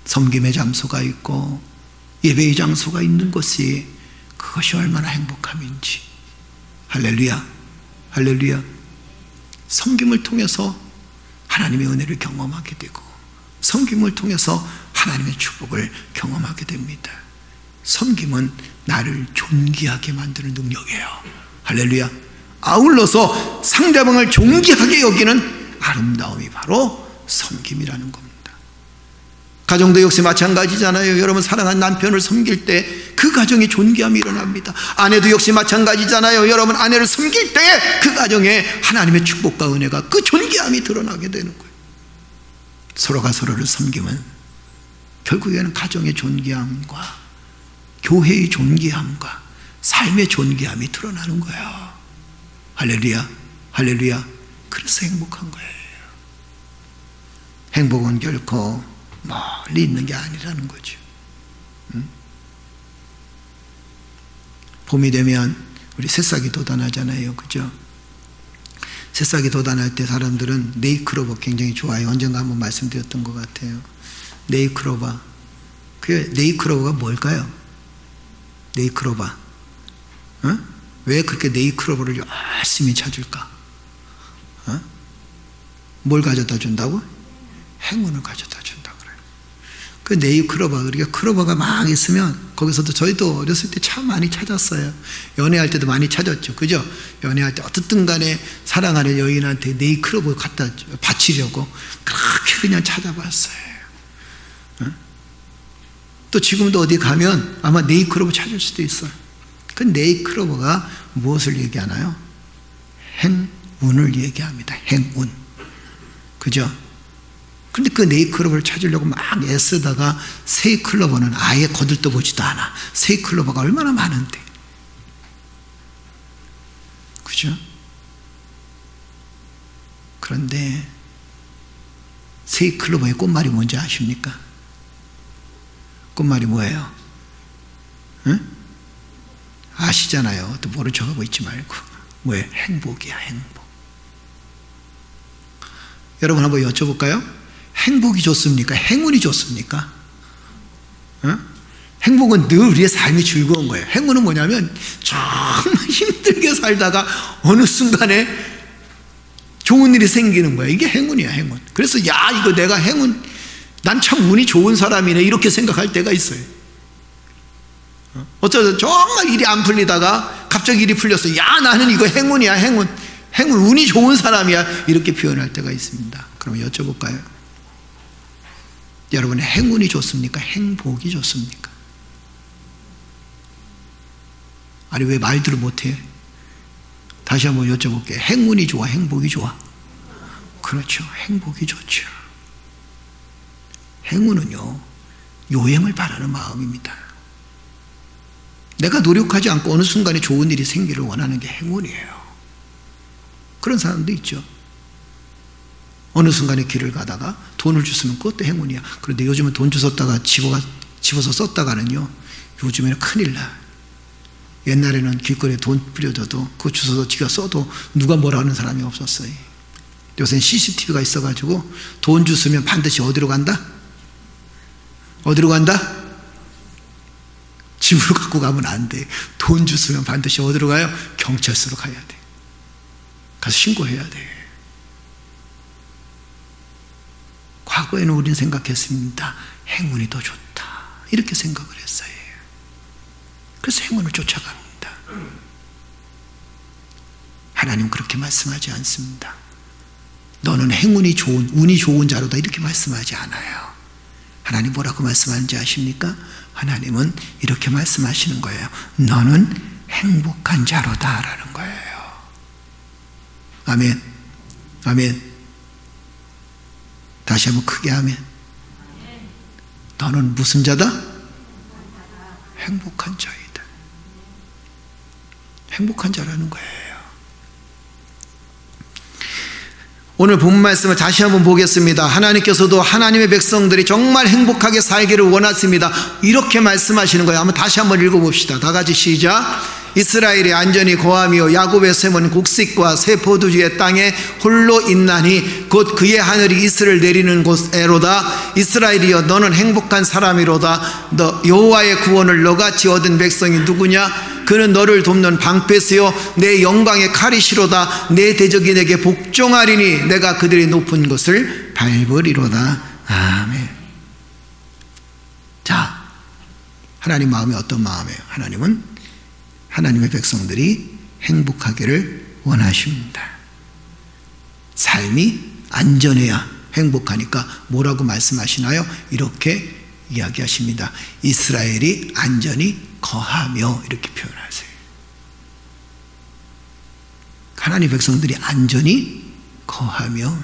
섬김의 장소가 있고 예배의 장소가 있는 것이 그것이 얼마나 행복함인지. 할렐루야, 할렐루야. 섬김을 통해서 하나님의 은혜를 경험하게 되고 섬김을 통해서 하나님의 축복을 경험하게 됩니다. 섬김은 나를 존귀하게 만드는 능력이에요. 할렐루야. 아울러서 상대방을 존귀하게 여기는 아름다움이 바로 섬김이라는 겁니다. 가정도 역시 마찬가지잖아요. 여러분, 사랑하는 남편을 섬길 때 그 가정에 존귀함이 일어납니다. 아내도 역시 마찬가지잖아요. 여러분, 아내를 섬길 때 그 가정에 하나님의 축복과 은혜가 그 존귀함이 드러나게 되는 거예요. 서로가 서로를 섬기면 결국에는 가정의 존귀함과 교회의 존귀함과 삶의 존귀함이 드러나는 거예요. 할렐루야, 할렐루야. 그래서 행복한 거예요. 행복은 결코 멀리 있는 게 아니라는 거죠. 봄이 되면 우리 새싹이 돋아나잖아요. 그죠? 새싹이 돋아날 때 사람들은 네이클로버 굉장히 좋아해요. 언젠가 한번 말씀드렸던 것 같아요. 네이클로버. 그 네이클로버가 뭘까요? 네이클로버. 어? 왜 그렇게 네이클로버를 열심히 찾을까? 어? 뭘 가져다 준다고? 행운을 가져다 준다 그래요. 그 네이클로버, 그러니까 클로버가 막 있으면 거기서도 저희도 어렸을 때 참 많이 찾았어요. 연애할 때도 많이 찾았죠. 그죠? 연애할 때 어떻든 간에 사랑하는 여인한테 네이클로버 갖다 바치려고 그렇게 그냥 찾아봤어요. 어? 또 지금도 어디 가면 아마 네이클로버 찾을 수도 있어요. 그 네이클로버가 무엇을 얘기하나요? 행운을 얘기합니다. 행운. 그죠? 그런데 그 네잎클로버를 찾으려고 막 애쓰다가 새잎클로버는 아예 거들떠보지도 않아. 새잎클로버가 얼마나 많은데. 그죠? 그런데 새잎클로버의 꽃말이 뭔지 아십니까? 꽃말이 뭐예요? 응? 아시잖아요. 또 모른 척하고 있지 말고. 뭐예요? 행복이야, 행복. 여러분 한번 여쭤볼까요? 행복이 좋습니까? 행운이 좋습니까? 응? 행복은 늘 우리의 삶이 즐거운 거예요. 행운은 뭐냐면 정말 힘들게 살다가 어느 순간에 좋은 일이 생기는 거예요. 이게 행운이야, 행운. 그래서 야, 이거 내가 행운, 난 참 운이 좋은 사람이네, 이렇게 생각할 때가 있어요. 어쩌다 정말 일이 안 풀리다가 갑자기 일이 풀렸어. 야, 나는 이거 행운이야, 행운. 행운, 운이 좋은 사람이야, 이렇게 표현할 때가 있습니다. 그럼 여쭤볼까요? 여러분의 행운이 좋습니까? 행복이 좋습니까? 아니, 왜 말들을 못해? 다시 한번 여쭤볼게요. 행운이 좋아, 행복이 좋아? 그렇죠. 행복이 좋죠. 행운은요, 요행을 바라는 마음입니다. 내가 노력하지 않고 어느 순간에 좋은 일이 생기를 원하는 게 행운이에요. 그런 사람도 있죠. 어느 순간에 길을 가다가 돈을 줬으면 그것도 행운이야. 그런데 요즘은 돈 주웠다가 집어서 썼다가는요, 요즘에는 큰일 나. 옛날에는 길거리에 돈 뿌려줘도 그거 주워서 지가 써도 누가 뭐라 하는 사람이 없었어요. 요새는 CCTV가 있어가지고 돈 주스면 반드시 어디로 간다? 어디로 간다? 집으로 갖고 가면 안 돼. 돈 주스면 반드시 어디로 가요? 경찰서로 가야 돼. 가서 신고해야 돼. 과거에는 우리는 생각했습니다. 행운이 더 좋다, 이렇게 생각을 했어요. 그래서 행운을 쫓아갑니다. 하나님은 그렇게 말씀하지 않습니다. 너는 행운이 좋은, 운이 좋은 자로다, 이렇게 말씀하지 않아요. 하나님 뭐라고 말씀하는지 아십니까? 하나님은 이렇게 말씀하시는 거예요. 너는 행복한 자로다 라는 거예요. 아멘. 아멘. 다시 한번 크게 아멘. 너는 무슨 자다? 행복한 자이다. 행복한 자라는 거예요. 오늘 본 말씀을 다시 한번 보겠습니다. 하나님께서도 하나님의 백성들이 정말 행복하게 살기를 원하십니다. 이렇게 말씀하시는 거예요. 한번 다시 한번 읽어봅시다. 다 같이 시작. 이스라엘이 안전히 거하며 야곱의 샘은 곡식과 새 포도주의 땅에 홀로 있나니 곧 그의 하늘이 이슬을 내리는 곳에로다. 이스라엘이여, 너는 행복한 사람이로다. 너 여호와의 구원을 너같이 얻은 백성이 누구냐? 그는 너를 돕는 방패시요 내 영광의 칼이시로다. 내 대적이 내게 복종하리니 내가 그들의 높은 곳을 밟으리로다. 아멘. 자, 하나님 마음이 어떤 마음이에요? 하나님은 하나님의 백성들이 행복하기를 원하십니다. 삶이 안전해야 행복하니까 뭐라고 말씀하시나요? 이렇게 이야기하십니다. 이스라엘이 안전히 거하며, 이렇게 표현하세요. 하나님 백성들이 안전히 거하며.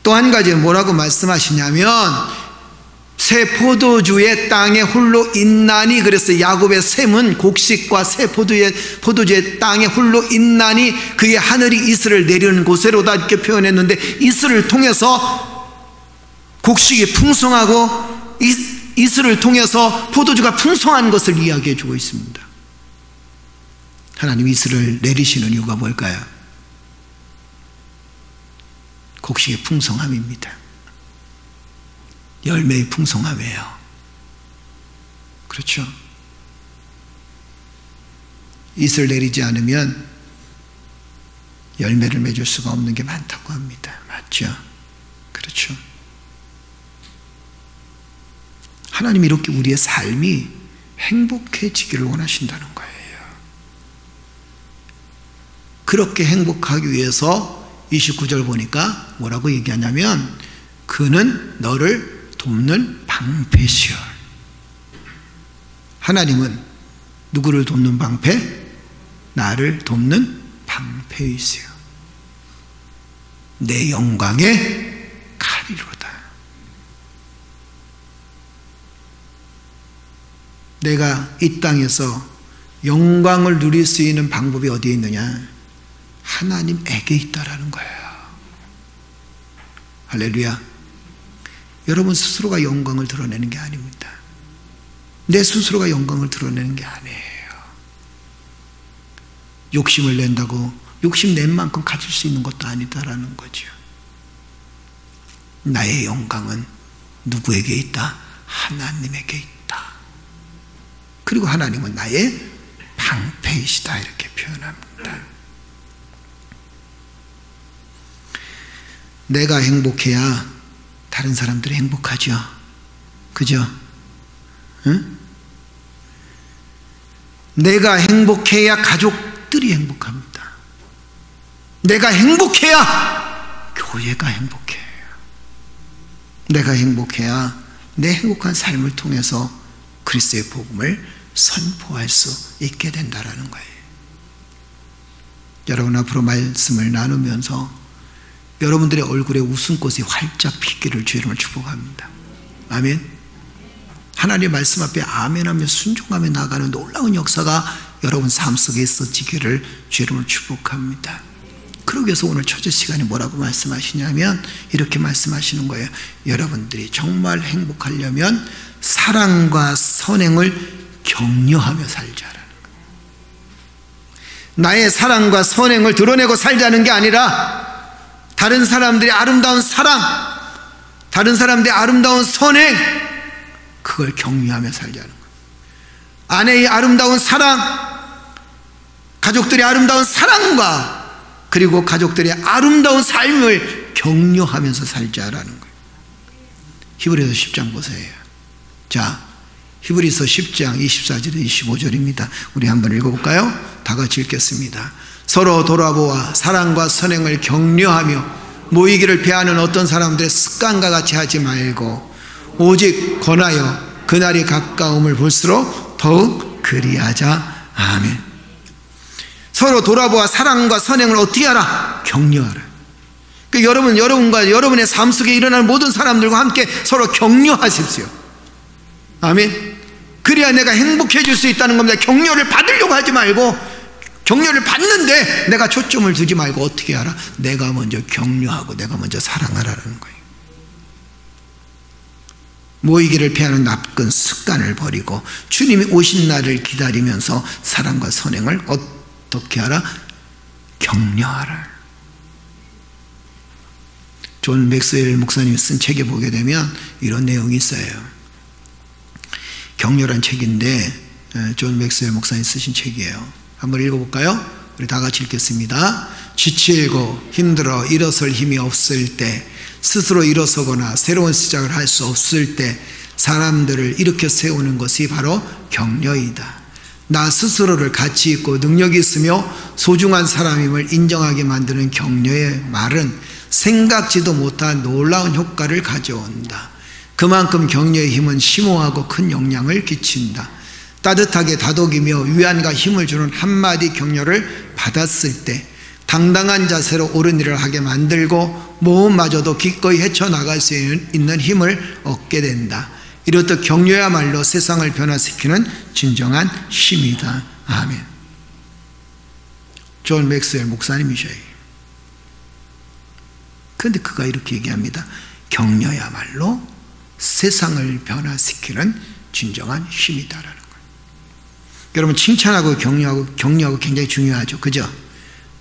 또 한 가지 뭐라고 말씀하시냐면 새 포도주의 땅에 홀로 있나니, 그래서 야곱의 샘은 곡식과 새 포도주의 땅에 홀로 있나니 그의 하늘이 이슬을 내리는 곳에로다, 이렇게 표현했는데 이슬을 통해서 곡식이 풍성하고 이슬을 통해서 포도주가 풍성한 것을 이야기해 주고 있습니다. 하나님이 이슬을 내리시는 이유가 뭘까요? 곡식의 풍성함입니다. 열매의 풍성함이에요. 그렇죠? 이슬 내리지 않으면 열매를 맺을 수가 없는 게 많다고 합니다. 맞죠? 그렇죠? 하나님이 이렇게 우리의 삶이 행복해지기를 원하신다는 거예요. 그렇게 행복하기 위해서 29절 보니까 뭐라고 얘기하냐면 그는 너를 돕는 방패시여. 하나님은 누구를 돕는 방패? 나를 돕는 방패이세요. 내 영광에 가리로다. 내가 이 땅에서 영광을 누릴 수 있는 방법이 어디에 있느냐? 하나님에게 있다라는 거예요. 할렐루야. 여러분 스스로가 영광을 드러내는 게 아닙니다. 내 스스로가 영광을 드러내는 게 아니에요. 욕심을 낸다고 욕심 낸 만큼 가질 수 있는 것도 아니다라는 거죠. 나의 영광은 누구에게 있다? 하나님에게 있다. 그리고 하나님은 나의 방패이시다 이렇게 표현합니다. 내가 행복해야 다른 사람들이 행복하죠. 그죠? 응? 내가 행복해야 가족들이 행복합니다. 내가 행복해야 교회가 행복해요. 내가 행복해야 내 행복한 삶을 통해서 그리스도의 복음을 선포할 수 있게 된다라는 거예요. 여러분 앞으로 말씀을 나누면서 여러분들의 얼굴에 웃음꽃이 활짝 피기를 주의 이름으로 축복합니다. 아멘. 하나님의 말씀 앞에 아멘하며 순종하며 나가는 놀라운 역사가 여러분 삶 속에 있어지기를 주의 이름으로 축복합니다. 그러기 위해서 오늘 초대 시간에 뭐라고 말씀하시냐면 이렇게 말씀하시는 거예요. 여러분들이 정말 행복하려면 사랑과 선행을 격려하며 살자라는 거예요. 나의 사랑과 선행을 드러내고 살자는 게 아니라 다른 사람들의 아름다운 사랑, 다른 사람들의 아름다운 선행, 그걸 격려하며 살자는 거예요. 아내의 아름다운 사랑, 가족들의 아름다운 사랑과 그리고 가족들의 아름다운 삶을 격려하면서 살자라는 거예요. 히브리서 10장 보세요. 자, 히브리서 10장 24절에 25절입니다. 우리 한번 읽어볼까요? 다 같이 읽겠습니다. 서로 돌아보아 사랑과 선행을 격려하며 모이기를 피하는 어떤 사람들의 습관과 같이 하지 말고 오직 권하여 그날이 가까움을 볼수록 더욱 그리하자. 아멘. 서로 돌아보아 사랑과 선행을 어떻게 하라? 격려하라. 그러니까 여러분과 여러분의 삶 속에 일어나는 모든 사람들과 함께 서로 격려하십시오. 아멘. 그래야 내가 행복해질 수 있다는 겁니다. 격려를 받으려고 하지 말고 격려를 받는데 내가 초점을 두지 말고 어떻게 하라? 내가 먼저 격려하고 내가 먼저 사랑하라는 거예요. 모이기를 피하는 나쁜 습관을 버리고 주님이 오신 날을 기다리면서 사랑과 선행을 어떻게 하라? 격려하라. 존 맥스웰 목사님이 쓴 책에 보게 되면 이런 내용이 있어요. 격려란 책인데 존 맥스웰 목사님이 쓰신 책이에요. 한번 읽어볼까요? 우리 다 같이 읽겠습니다. 지치고 힘들어 일어설 힘이 없을 때, 스스로 일어서거나 새로운 시작을 할 수 없을 때 사람들을 일으켜 세우는 것이 바로 격려이다. 나 스스로를 가치 있고 능력이 있으며 소중한 사람임을 인정하게 만드는 격려의 말은 생각지도 못한 놀라운 효과를 가져온다. 그만큼 격려의 힘은 심오하고 큰 영향을 끼친다. 따뜻하게 다독이며 위안과 힘을 주는 한마디 격려를 받았을 때 당당한 자세로 옳은 일을 하게 만들고 모험마저도 기꺼이 헤쳐나갈 수 있는 힘을 얻게 된다. 이렇듯 격려야말로 세상을 변화시키는 진정한 힘이다. 아멘. 존 맥스웰 목사님이셔요. 그런데 그가 이렇게 얘기합니다. 격려야말로 세상을 변화시키는 진정한 힘이다라는 거예요. 여러분 칭찬하고 격려하고 굉장히 중요하죠. 그죠?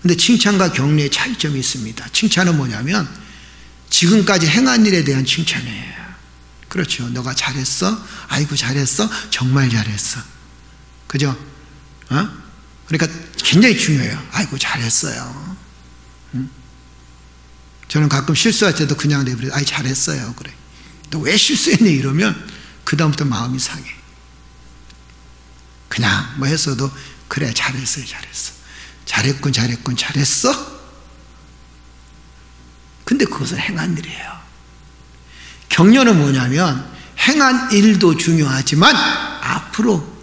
근데 칭찬과 격려의 차이점이 있습니다. 칭찬은 뭐냐면 지금까지 행한 일에 대한 칭찬이에요. 그렇죠. 너가 잘했어? 아이고 잘했어? 정말 잘했어. 그죠? 그러니까 굉장히 중요해요. 아이고 잘했어요. 저는 가끔 실수할 때도 그냥 내버려 아이 잘했어요. 그래. 너 왜 실수했니? 이러면 그 다음부터 마음이 상해. 그냥 뭐 했어도 그래 잘했어요. 잘했군 잘했어. 근데 그것은 행한 일이에요. 격려는 뭐냐면 행한 일도 중요하지만 앞으로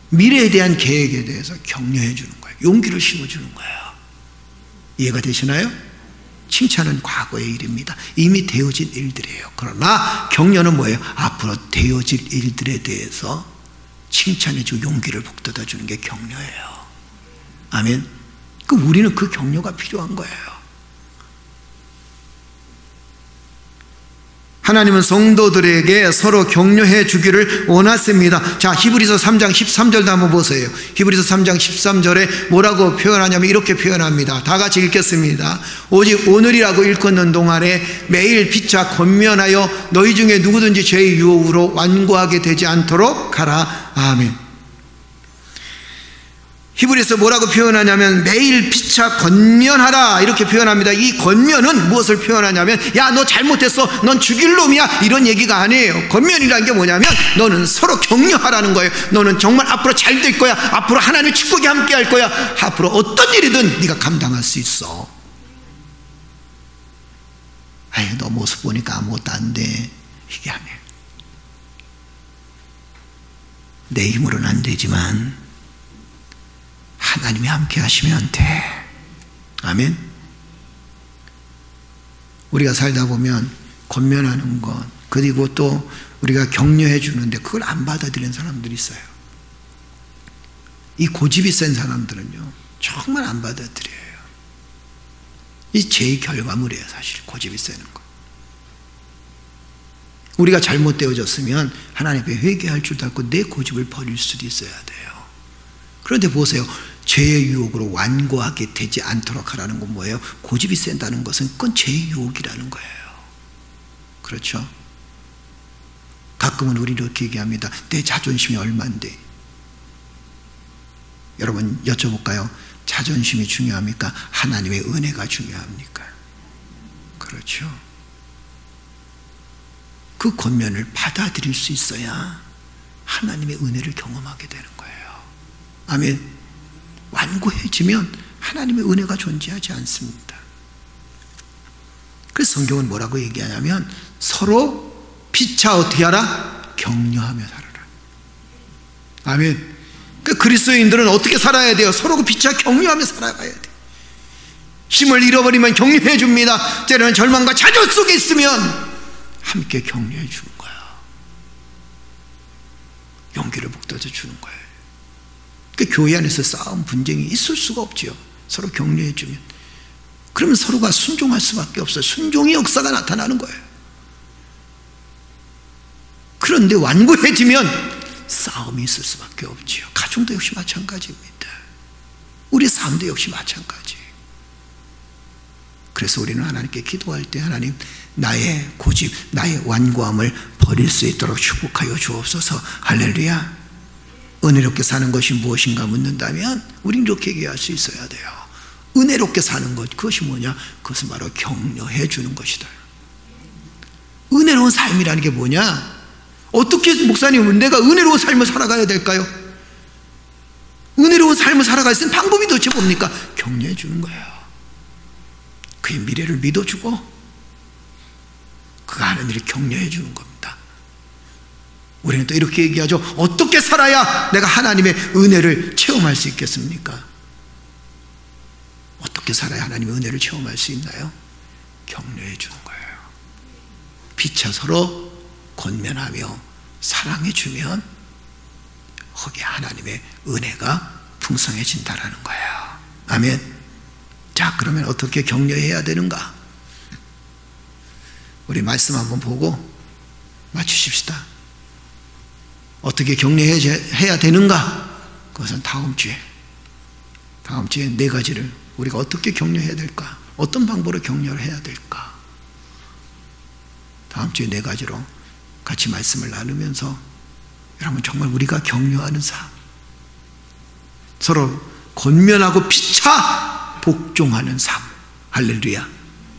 미래에 대한 계획에 대해서 격려해 주는 거예요. 용기를 심어주는 거예요. 이해가 되시나요? 칭찬은 과거의 일입니다. 이미 되어진 일들이에요. 그러나 격려는 뭐예요? 앞으로 되어질 일들에 대해서 칭찬해주고 용기를 북돋아 주는 게 격려예요. 아멘. 우리는 그 격려가 필요한 거예요. 하나님은 성도들에게 서로 격려해 주기를 원하십니다. 자, 히브리서 3장 13절도 한번 보세요. 히브리서 3장 13절에 뭐라고 표현하냐면 이렇게 표현합니다. 다 같이 읽겠습니다. 오직 오늘이라고 일컫는 동안에 매일 피차 권면하여 너희 중에 누구든지 죄의 유혹으로 완고하게 되지 않도록 하라. 아멘. 히브리서 뭐라고 표현하냐면 매일 피차 권면하라 이렇게 표현합니다. 이 권면은 무엇을 표현하냐면 야, 너 잘못했어, 넌 죽일 놈이야, 이런 얘기가 아니에요. 권면이라는 게 뭐냐면 너는 서로 격려하라는 거예요. 너는 정말 앞으로 잘 될 거야. 앞으로 하나님의 축복이 함께 할 거야. 앞으로 어떤 일이든 네가 감당할 수 있어. 아이, 너 모습 보니까 아무것도 안 돼, 이게 아니에요. 내 힘으로는 안 되지만 하나님이 함께 하시면 돼. 아멘. 우리가 살다 보면 권면하는 것, 그리고 또 우리가 격려해 주는데 그걸 안 받아들이는 사람들이 있어요. 이 고집이 센 사람들은요 정말 안 받아들여요. 이 죄의 결과물이에요. 사실 고집이 세는 거. 우리가 잘못되어졌으면 하나님 앞에 회개할 줄도 알고 내 고집을 버릴 수도 있어야 돼요. 그런데 보세요. 죄의 유혹으로 완고하게 되지 않도록 하라는 건 뭐예요? 고집이 센다는 것은 그건 죄의 유혹이라는 거예요. 그렇죠? 가끔은 우리 이렇게 얘기합니다. 내 자존심이 얼만데. 여러분 여쭤볼까요? 자존심이 중요합니까? 하나님의 은혜가 중요합니까? 그렇죠. 그 권면을 받아들일 수 있어야 하나님의 은혜를 경험하게 되는 거예요. 아멘. 완고해지면 하나님의 은혜가 존재하지 않습니다. 그래서 성경은 뭐라고 얘기하냐면 서로 피차 어떻게 하라? 격려하며 살아라. 아멘. 그 그리스도인들은 어떻게 살아야 돼요? 서로 그 피차 격려하며 살아가야 돼. 힘을 잃어버리면 격려해 줍니다. 때로는 절망과 좌절 속에 있으면 함께 격려해 주는 거야. 용기를 북돋아 주는 거예요. 그 교회 안에서 싸움, 분쟁이 있을 수가 없지요. 서로 격려해 주면. 그러면 서로가 순종할 수밖에 없어요. 순종의 역사가 나타나는 거예요. 그런데 완고해지면 싸움이 있을 수밖에 없지요. 가정도 역시 마찬가지입니다. 우리 삶도 역시 마찬가지. 그래서 우리는 하나님께 기도할 때 하나님, 나의 고집, 나의 완고함을 버릴 수 있도록 축복하여 주옵소서. 할렐루야. 은혜롭게 사는 것이 무엇인가 묻는다면 우리는 이렇게 얘기할 수 있어야 돼요. 은혜롭게 사는 것, 그것이 뭐냐? 그것은 바로 격려해 주는 것이다. 은혜로운 삶이라는 게 뭐냐? 어떻게 목사님, 내가 은혜로운 삶을 살아가야 될까요? 은혜로운 삶을 살아갈 수 있는 방법이 도대체 뭡니까? 격려해 주는 거예요. 그의 미래를 믿어주고 그가 하는 일을 격려해 주는 겁니다. 우리는 또 이렇게 얘기하죠. 어떻게 살아야 내가 하나님의 은혜를 체험할 수 있겠습니까? 어떻게 살아야 하나님의 은혜를 체험할 수 있나요? 격려해 주는 거예요. 피차 서로 권면하며 사랑해 주면 거기에 하나님의 은혜가 풍성해진다라는 거예요. 아멘. 자, 그러면 어떻게 격려해야 되는가? 우리 말씀 한번 보고 맞추십시다. 어떻게 격려해야 되는가? 그것은 다음 주에 네 가지를 우리가 어떻게 격려해야 될까? 어떤 방법으로 격려를 해야 될까? 다음 주에 네 가지로 같이 말씀을 나누면서 여러분 정말 우리가 격려하는 삶, 서로 권면하고 피차 복종하는 삶, 할렐루야.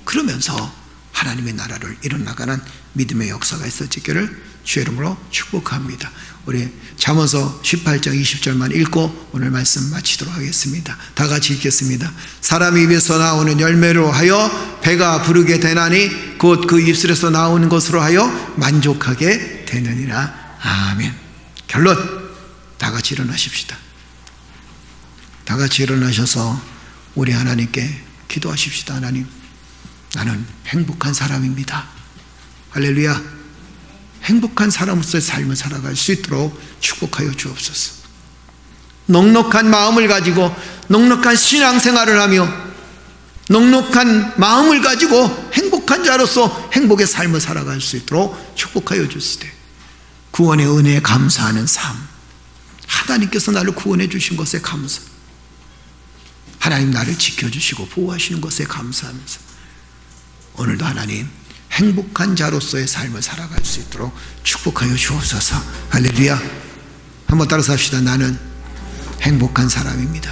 그러면서 하나님의 나라를 이뤄나가는 믿음의 역사가 있어지기를 주의 이름으로 축복합니다. 우리 잠언서 18장 20절만 읽고 오늘 말씀 마치도록 하겠습니다. 다 같이 읽겠습니다. 사람 입에서 나오는 열매로 하여 배가 부르게 되나니 곧 그 입술에서 나오는 것으로 하여 만족하게 되느니라. 아멘. 결론, 다 같이 일어나십시다. 다 같이 일어나셔서 우리 하나님께 기도하십시다. 하나님, 나는 행복한 사람입니다. 할렐루야. 행복한 사람으로서의 삶을 살아갈 수 있도록 축복하여 주옵소서. 넉넉한 마음을 가지고 넉넉한 신앙생활을 하며 넉넉한 마음을 가지고 행복한 자로서 행복의 삶을 살아갈 수 있도록 축복하여 주시되, 구원의 은혜에 감사하는 삶, 하나님께서 나를 구원해 주신 것에 감사, 하나님 나를 지켜주시고 보호하시는 것에 감사하면서 오늘도 하나님 행복한 자로서의 삶을 살아갈 수 있도록 축복하여 주옵소서. 할렐루야. 한번 따라서 합시다. 나는 행복한 사람입니다.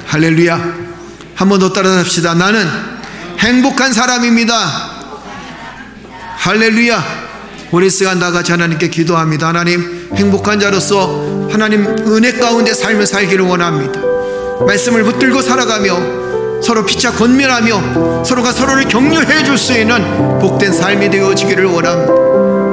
할렐루야. 한번 더 따라서 합시다. 나는 행복한 사람입니다. 할렐루야. 우리 시간 다 같이 하나님께 기도합니다. 하나님, 행복한 자로서 하나님 은혜 가운데 삶을 살기를 원합니다. 말씀을 붙들고 살아가며 서로 피차 권면하며 서로가 서로를 격려해 줄 수 있는 복된 삶이 되어지기를 원합니다.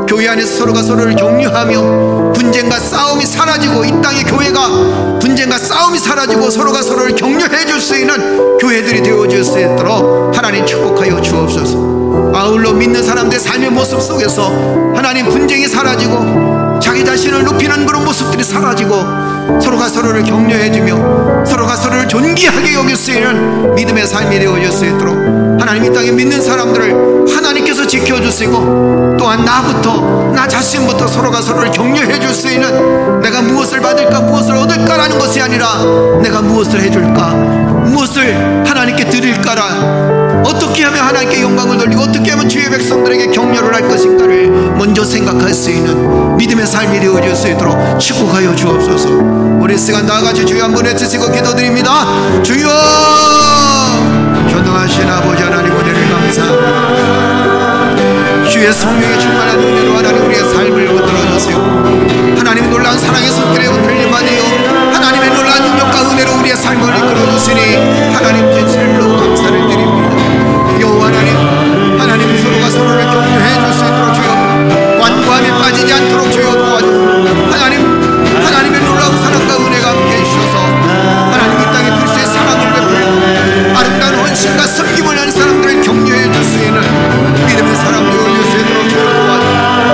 교회 안에서 서로가 서로를 격려하며 분쟁과 싸움이 사라지고, 이 땅의 교회가 분쟁과 싸움이 사라지고 서로가 서로를 격려해 줄 수 있는 교회들이 되어질 수 있도록 하나님 축복하여 주옵소서. 아울러 믿는 사람들의 삶의 모습 속에서 하나님 분쟁이 사라지고 자기 자신을 높이는 그런 모습들이 사라지고 서로가 서로를 격려해주며 서로가 서로를 존귀하게 여길 수 있는 믿음의 삶이 되어질 수 있도록 하나님 이 땅에 믿는 사람들을 하나님께서 지켜주시고, 또한 나부터, 나 자신부터 서로가 서로를 격려해줄 수 있는, 내가 무엇을 받을까 무엇을 얻을까라는 것이 아니라 내가 무엇을 해줄까, 무엇을 하나님께 드릴까라, 어떻게 하면 하나님께 영광을 돌리고 어떻게 하면 주의 백성들에게 격려를 할 것인가를 먼저 생각할 수 있는 믿음의 삶이 되어질 수 있도록 축복하여 주옵소서. 우리 시간 다같이 주여 한번 외치시고 기도드립니다. 주여, 전능하신 아버지 하나님, 은혜를 감사합니다. 주의 성령의 충만한 은혜로 하나님 우리의 삶을 붙들어주세요. 하나님의 놀라운 사랑의 손길에 흔들림하되어 하나님의 놀라운 능력과 은혜로 우리의 삶을 이끌어주시니 하나님 진실로 감사를 드립니다. 여호와 하나님, 하나님 서로가 서로를 격려해 줄 수 있도록 주여, 완고함에 빠지지 않도록 주여 도와주고, 하나님의 놀라운 사랑과 은혜가 함께 해주셔서 하나님 이 땅에 불새의 사랑을 베풀고 아름다운 헌신과 섬김을 하는 사람들을 격려해 줄 수 있는 믿음의 사람들이 올릴 수 있도록 주여 도와주고,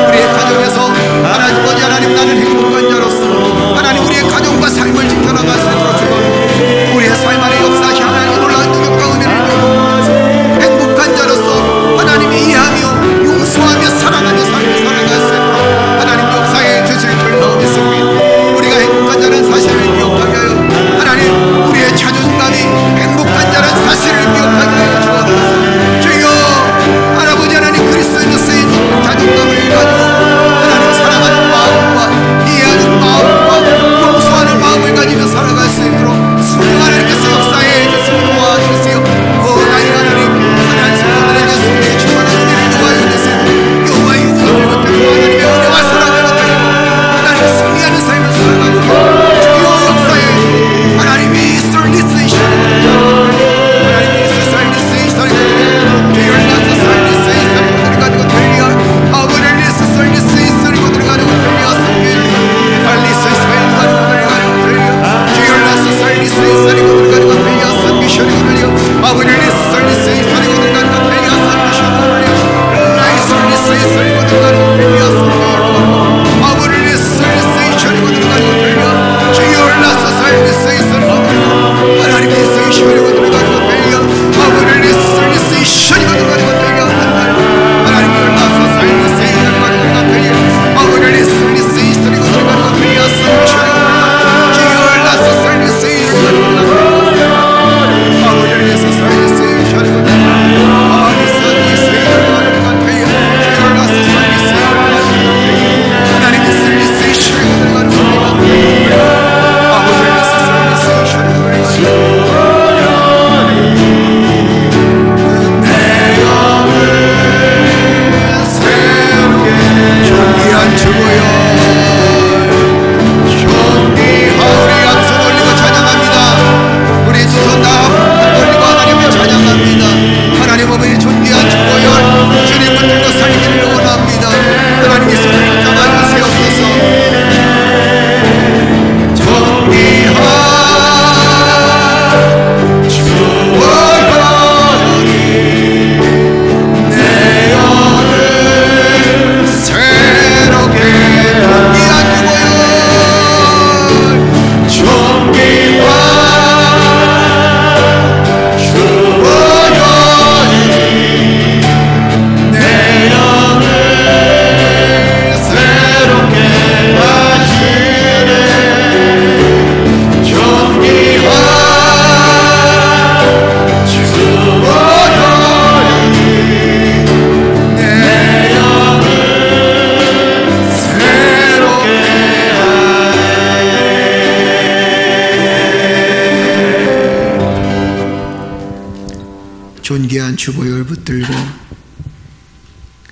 주보혈 붙들고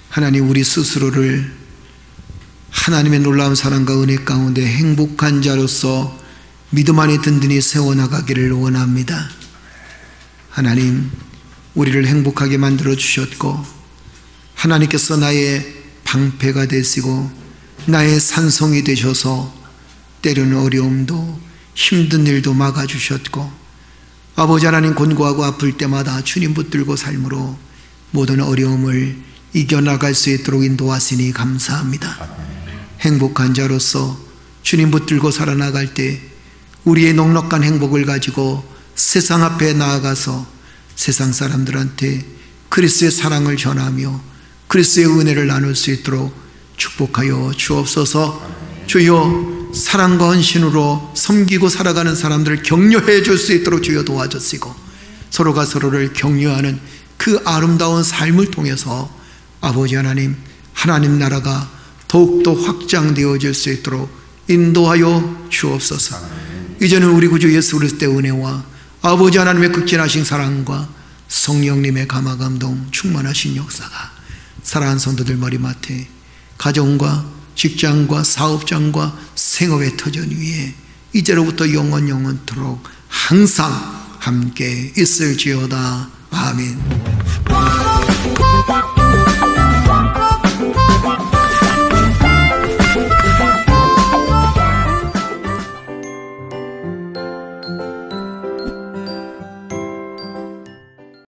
하나님 우리 스스로를 하나님의 놀라운 사랑과 은혜 가운데 행복한 자로서 믿음 안에 든든히 세워나가기를 원합니다. 하나님 우리를 행복하게 만들어 주셨고 하나님께서 나의 방패가 되시고 나의 산성이 되셔서 때로는 어려움도 힘든 일도 막아주셨고 아버지 하나님 곤고하고 아플 때마다 주님 붙들고 삶으로 모든 어려움을 이겨나갈 수 있도록 인도하시니 감사합니다. 행복한 자로서 주님 붙들고 살아나갈 때 우리의 넉넉한 행복을 가지고 세상 앞에 나아가서 세상 사람들한테 그리스도의 사랑을 전하며 그리스도의 은혜를 나눌 수 있도록 축복하여 주옵소서. 주여 사랑과 헌신으로 섬기고 살아가는 사람들을 격려해 줄 수 있도록 주여 도와주시고 서로가 서로를 격려하는 그 아름다운 삶을 통해서 아버지 하나님 하나님 나라가 더욱더 확장되어질 수 있도록 인도하여 주옵소서. 이제는 우리 구주 예수 그리스도의 은혜와 아버지 하나님의 극진하신 사랑과 성령님의 감화감동 충만하신 역사가 사랑하는 성도들 머리맡에 가정과 직장과 사업장과 생업의 터전 위에 이제로부터 영원토록 항상 함께 있을지어다. 아멘.